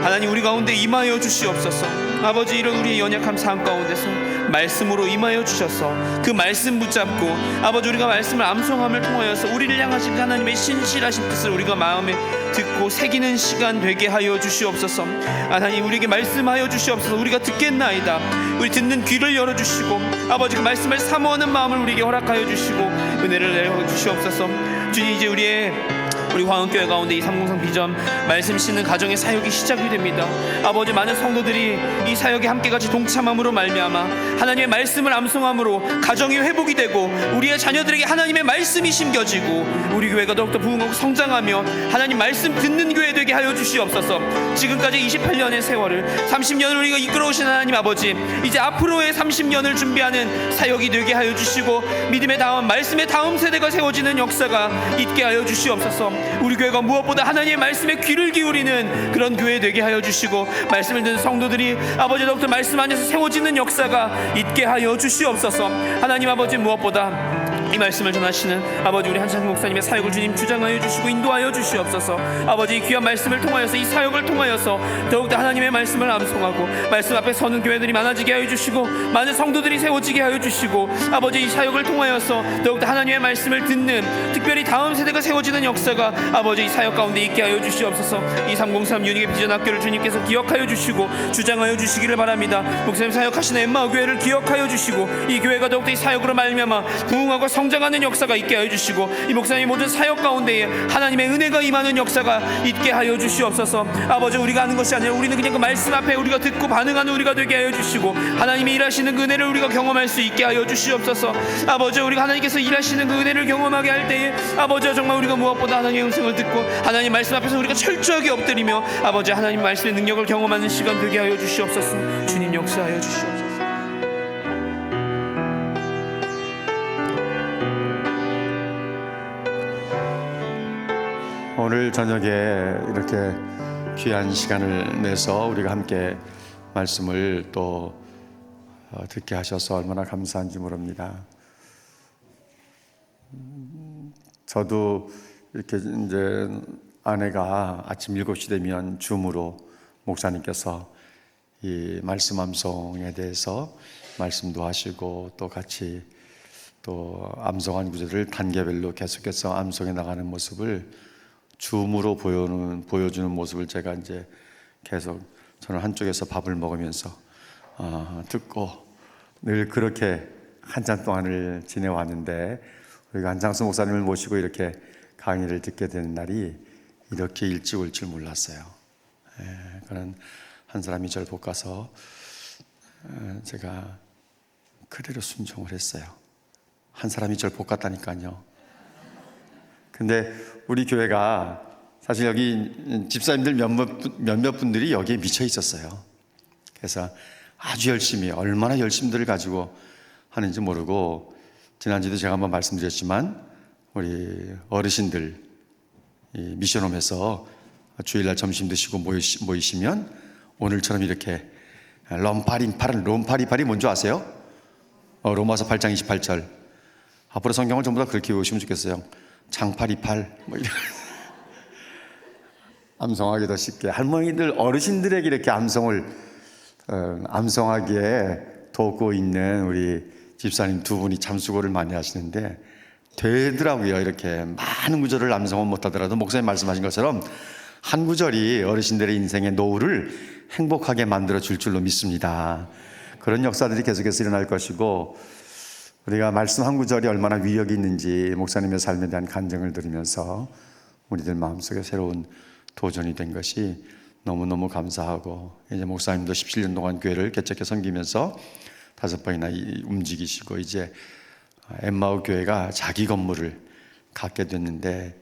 하나님, 우리 가운데 임하여 주시옵소서. 아버지, 이런 우리의 연약함 삶 가운데서 말씀으로 임하여 주셔서 그 말씀 붙잡고, 아버지, 우리가 말씀을 암송함을 통하여서 우리를 향하신 하나님의 신실하신 뜻을 우리가 마음에 듣고 새기는 시간 되게 하여 주시옵소서. 하나님, 우리에게 말씀하여 주시옵소서. 우리가 듣겠나이다. 우리 듣는 귀를 열어주시고, 아버지, 그 말씀을 사모하는 마음을 우리에게 허락하여 주시고 은혜를 내려 주시옵소서. 주님, 이제 우리 화원교회 가운데 이 303 비전 말씀 싣는 가정의 사역이 시작이 됩니다. 아버지, 많은 성도들이 이 사역에 함께 같이 동참함으로 말미암아 하나님의 말씀을 암송함으로 가정이 회복이 되고 우리의 자녀들에게 하나님의 말씀이 심겨지고 우리 교회가 더욱더 부흥하고 성장하며 하나님 말씀 듣는 교회 되게 하여 주시옵소서. 지금까지 28년의 세월을 30년을 우리가 이끌어오신 하나님 아버지, 이제 앞으로의 30년을 준비하는 사역이 되게 하여 주시고 믿음의 다음, 말씀의 다음 세대가 세워지는 역사가 있게 하여 주시옵소서. 우리 교회가 무엇보다 하나님의 말씀에 귀를 기울이는 그런 교회 되게 하여 주시고, 말씀을 듣는 성도들이 아버지 더욱더 말씀 안에서 세워지는 역사가 있게 하여 주시옵소서. 하나님 아버지, 무엇보다 이 말씀을 전하시는 아버지 우리 한창수 목사님의 사역을 주님 주장하여 주시고 인도하여 주시옵소서. 아버지, 이 귀한 말씀을 통하여서, 이 사역을 통하여서 더욱더 하나님의 말씀을 암송하고 말씀 앞에 서는 교회들이 많아지게 하여 주시고 많은 성도들이 세워지게 하여 주시고, 아버지, 이 사역을 통하여서 더욱더 하나님의 말씀을 듣는 특별히 다음 세대가 세워지는 역사가 아버지 이 사역 가운데 있게 하여 주시옵소서. 이 303 유닉의 비전 학교를 주님께서 기억하여 주시고 주장하여 주시기를 바랍니다. 목사님 사역하시는 엠마오 교회를 기억하여 주시고 이 교회가 더욱더 이 사역으로 말미암아 부흥하고 성장하는 역사가 있게 하여 주시고, 이 목사님 모든 사역 가운데에 하나님의 은혜가 임하는 역사가 있게 하여 주시옵소서. 아버지, 우리가 하는 것이 아니라 우리는 그냥 그 말씀 앞에 우리가 듣고 반응하는 우리가 되게 하여 주시고 하나님이 일하시는 그 은혜를 우리가 경험할 수 있게 하여 주시옵소서. 아버지, 우리가 하나님께서 일하시는 그 은혜를 경험하게 할 때에 아버지, 정말 우리가 무엇보다 하나님의 음성을 듣고 하나님 말씀 앞에서 우리가 철저하게 엎드리며 아버지 하나님 말씀의 능력을 경험하는 시간 되게 하여 주시옵소서. 주님 역사하여 주시옵소서. 오늘 저녁에 이렇게 귀한 시간을 내서 우리가 함께 말씀을 또 듣게 하셔서 얼마나 감사한지 모릅니다. 저도 이렇게 이제 아내가 아침 7시 되면 줌으로 목사님께서 이 말씀 암송에 대해서 말씀도 하시고 또 같이 또 암송한 구절을 단계별로 계속해서 암송해 나가는 모습을 줌으로 보여주는 모습을 제가 이제 계속 저는 한쪽에서 밥을 먹으면서 듣고 늘 그렇게 한참 동안을 지내왔는데 우리가 안창수 목사님을 모시고 이렇게 강의를 듣게 되는 날이 이렇게 일찍 올 줄 몰랐어요. 그런 한 사람이 저를 볶아서 제가 그대로 순종을 했어요. 한 사람이 저를 볶았다니까요. 근데 우리 교회가 사실 여기 집사님들 몇몇 분들이 여기에 미쳐 있었어요. 그래서 아주 열심히 얼마나 열심들을 가지고 하는지 모르고 지난주에도 제가 한번 말씀드렸지만 우리 어르신들 이 미션홈에서 주일날 점심 드시고 모이시면 오늘처럼 이렇게 롬파리팔이 뭔지 아세요? 로마서 8장 28절. 앞으로 성경을 전부 다 그렇게 외우시면 좋겠어요. 장파리팔 뭐 이런 암송하기 더 쉽게 할머니들 어르신들에게 이렇게 암송하기에 돕고 있는 우리 집사님 두 분이 참 수고를 많이 하시는데 되더라고요. 이렇게 많은 구절을 암송은 못하더라도 목사님 말씀하신 것처럼 한 구절이 어르신들의 인생의 노후를 행복하게 만들어 줄 줄로 믿습니다. 그런 역사들이 계속해서 일어날 것이고 우리가 말씀 한 구절이 얼마나 위력이 있는지 목사님의 삶에 대한 간증을 들으면서 우리들 마음속에 새로운 도전이 된 것이 너무너무 감사하고 이제 목사님도 17년 동안 교회를 개척해 섬기면서 5번이나 움직이시고 이제 엠마오 교회가 자기 건물을 갖게 됐는데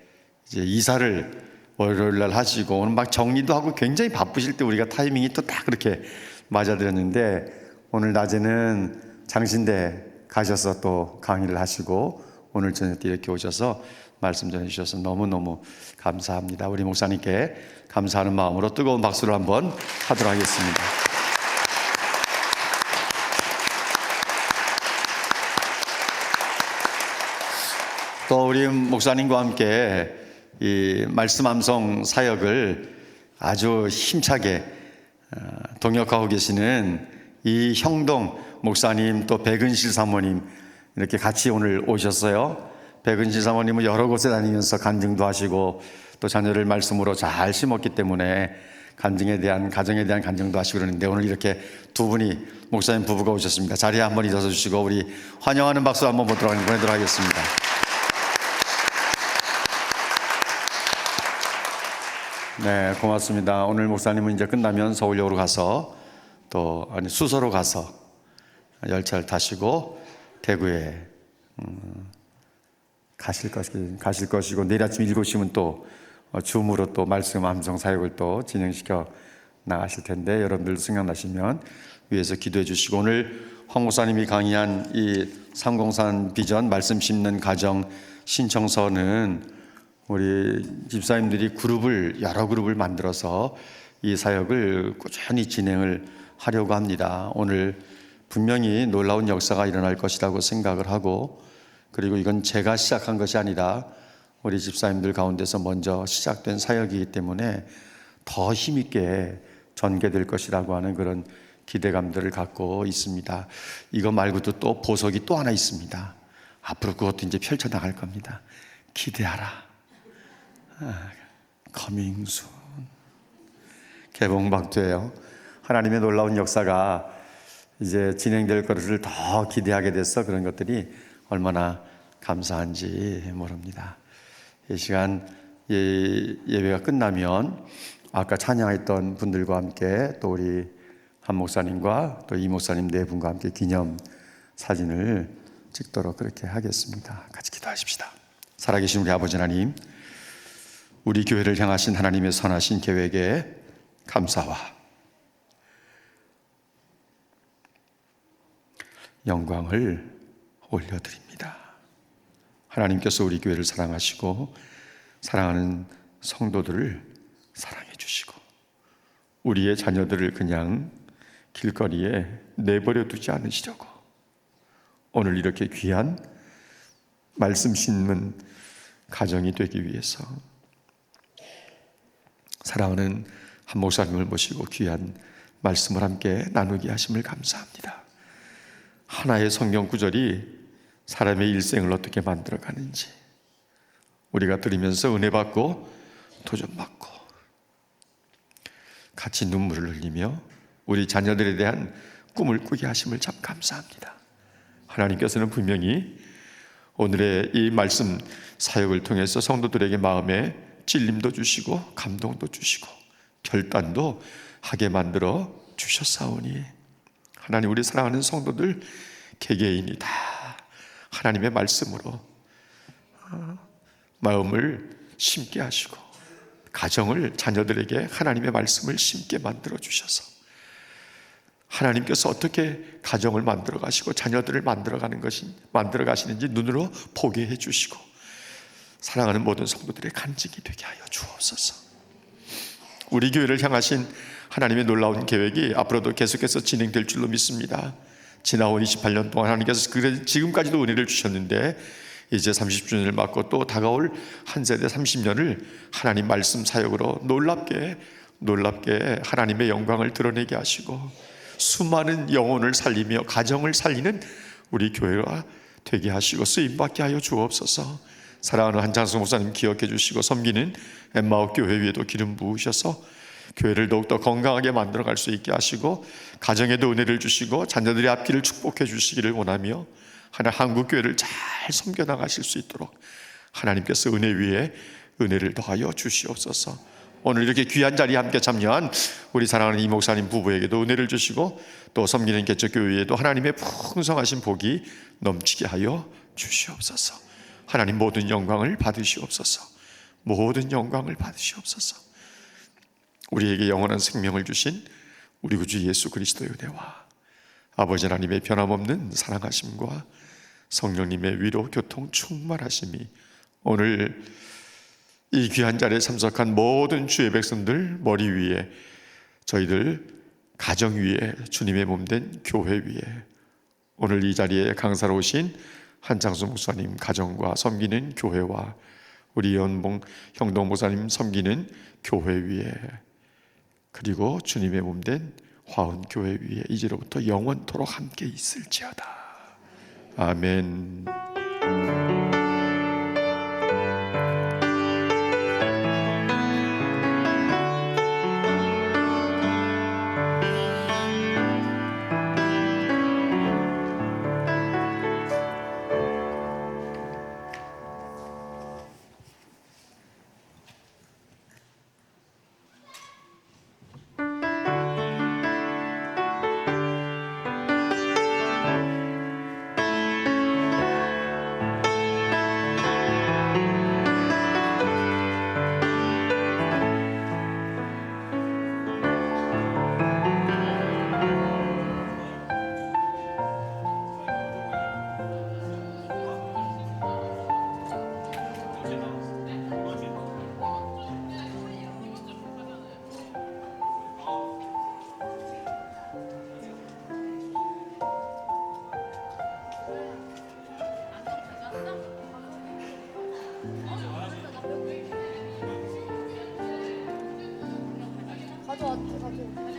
이제 이사를 월요일 날 하시고 오늘 막 정리도 하고 굉장히 바쁘실 때 우리가 타이밍이 또 딱 그렇게 맞아들었는데 오늘 낮에는 장신대 가셔서 또 강의를 하시고 오늘 저녁 때 이렇게 오셔서 말씀 전해주셔서 너무너무 감사합니다. 우리 목사님께 감사하는 마음으로 뜨거운 박수를 한번 하도록 하겠습니다. 또 우리 목사님과 함께 이 말씀 암송 사역을 아주 힘차게 동역하고 계시는 이 형동 목사님 또 백은실 사모님 이렇게 같이 오늘 오셨어요. 백은실 사모님은 여러 곳에 다니면서 간증도 하시고 또 자녀를 말씀으로 잘 심었기 때문에 간증에 대한 가정에 대한 간증도 하시고 그러는데 오늘 이렇게 두 분이 목사님 부부가 오셨습니다. 자리에 한번 일어서 주시고 우리 환영하는 박수 한번 보내도록 하겠습니다. 네, 고맙습니다. 오늘 목사님은 이제 끝나면 서울역으로 가서 또 수서로 가서 열차를 타시고 대구에 가실 것이고 내일 아침 7시면 또 줌으로 또 말씀 암송 사역을 또 진행시켜 나가실 텐데 여러분들 생각나시면 위에서 기도해 주시고 오늘 황 목사님이 강의한 이 303 비전 말씀 심는 가정 신청서는 우리 집사님들이 여러 그룹을 만들어서 이 사역을 꾸준히 진행을 하려고 합니다. 오늘 분명히 놀라운 역사가 일어날 것이라고 생각을 하고 그리고 이건 제가 시작한 것이 아니라 우리 집사님들 가운데서 먼저 시작된 사역이기 때문에 더 힘있게 전개될 것이라고 하는 그런 기대감들을 갖고 있습니다. 이거 말고도 또 보석이 또 하나 있습니다. 앞으로 그것도 이제 펼쳐나갈 겁니다. 기대하라. coming soon. 개봉박두예요. 하나님의 놀라운 역사가 이제 진행될 것을 더 기대하게 돼서 그런 것들이 얼마나 감사한지 모릅니다. 이 시간 예배가 끝나면 아까 찬양했던 분들과 함께 또 우리 한 목사님과 또 이 목사님 네 분과 함께 기념 사진을 찍도록 그렇게 하겠습니다. 같이 기도하십시다. 살아계신 우리 아버지 하나님, 우리 교회를 향하신 하나님의 선하신 계획에 감사와 영광을 올려드립니다. 하나님께서 우리 교회를 사랑하시고 사랑하는 성도들을 사랑해 주시고 우리의 자녀들을 그냥 길거리에 내버려 두지 않으시려고 오늘 이렇게 귀한 말씀 심는 가정이 되기 위해서 사랑하는 한 목사님을 모시고 귀한 말씀을 함께 나누게 하심을 감사합니다. 하나의 성경 구절이 사람의 일생을 어떻게 만들어가는지 우리가 들으면서 은혜 받고 도전 받고 같이 눈물을 흘리며 우리 자녀들에 대한 꿈을 꾸게 하심을 참 감사합니다. 하나님께서는 분명히 오늘의 이 말씀 사역을 통해서 성도들에게 마음에 찔림도 주시고 감동도 주시고 결단도 하게 만들어 주셨사오니 하나님, 우리 사랑하는 성도들 개개인이 다 하나님의 말씀으로 마음을 심게 하시고 가정을, 자녀들에게 하나님의 말씀을 심게 만들어 주셔서 하나님께서 어떻게 가정을 만들어 가시고 자녀들을 만들어 가시는지 눈으로 보게 해 주시고 사랑하는 모든 성도들의 간직이 되게 하여 주옵소서. 우리 교회를 향하신 하나님의 놀라운 계획이 앞으로도 계속해서 진행될 줄로 믿습니다. 지나온 28년 동안 하나님께서 지금까지도 은혜를 주셨는데 이제 30주년을 맞고 또 다가올 한 세대 30년을 하나님 말씀 사역으로 놀랍게 하나님의 영광을 드러내게 하시고 수많은 영혼을 살리며 가정을 살리는 우리 교회가 되게 하시고 쓰임받게 하여 주옵소서. 사랑하는 한창수 목사님 기억해 주시고 섬기는 엠마오 교회 위에도 기름 부으셔서 교회를 더욱더 건강하게 만들어갈 수 있게 하시고 가정에도 은혜를 주시고 자녀들의 앞길을 축복해 주시기를 원하며 한국 교회를 잘 섬겨나가실 수 있도록 하나님께서 은혜 위에 은혜를 더하여 주시옵소서. 오늘 이렇게 귀한 자리에 함께 참여한 우리 사랑하는 이 목사님 부부에게도 은혜를 주시고 또 섬기는 개척교회에도 하나님의 풍성하신 복이 넘치게 하여 주시옵소서. 하나님, 모든 영광을 받으시옵소서. 모든 영광을 받으시옵소서. 우리에게 영원한 생명을 주신 우리 구주 예수 그리스도의 은혜와 아버지 하나님의 변함없는 사랑하심과 성령님의 위로 교통 충만하심이 오늘 이 귀한 자리에 참석한 모든 주의 백성들 머리 위에, 저희들 가정 위에, 주님의 몸된 교회 위에, 오늘 이 자리에 강사로 오신 한창수 목사님 가정과 섬기는 교회와 우리 연봉 형동 목사님 섬기는 교회 위에, 그리고 주님의 몸된 화훈 교회 위에 이제로부터 영원토록 함께 있을지어다. 아멘. 가져왔지.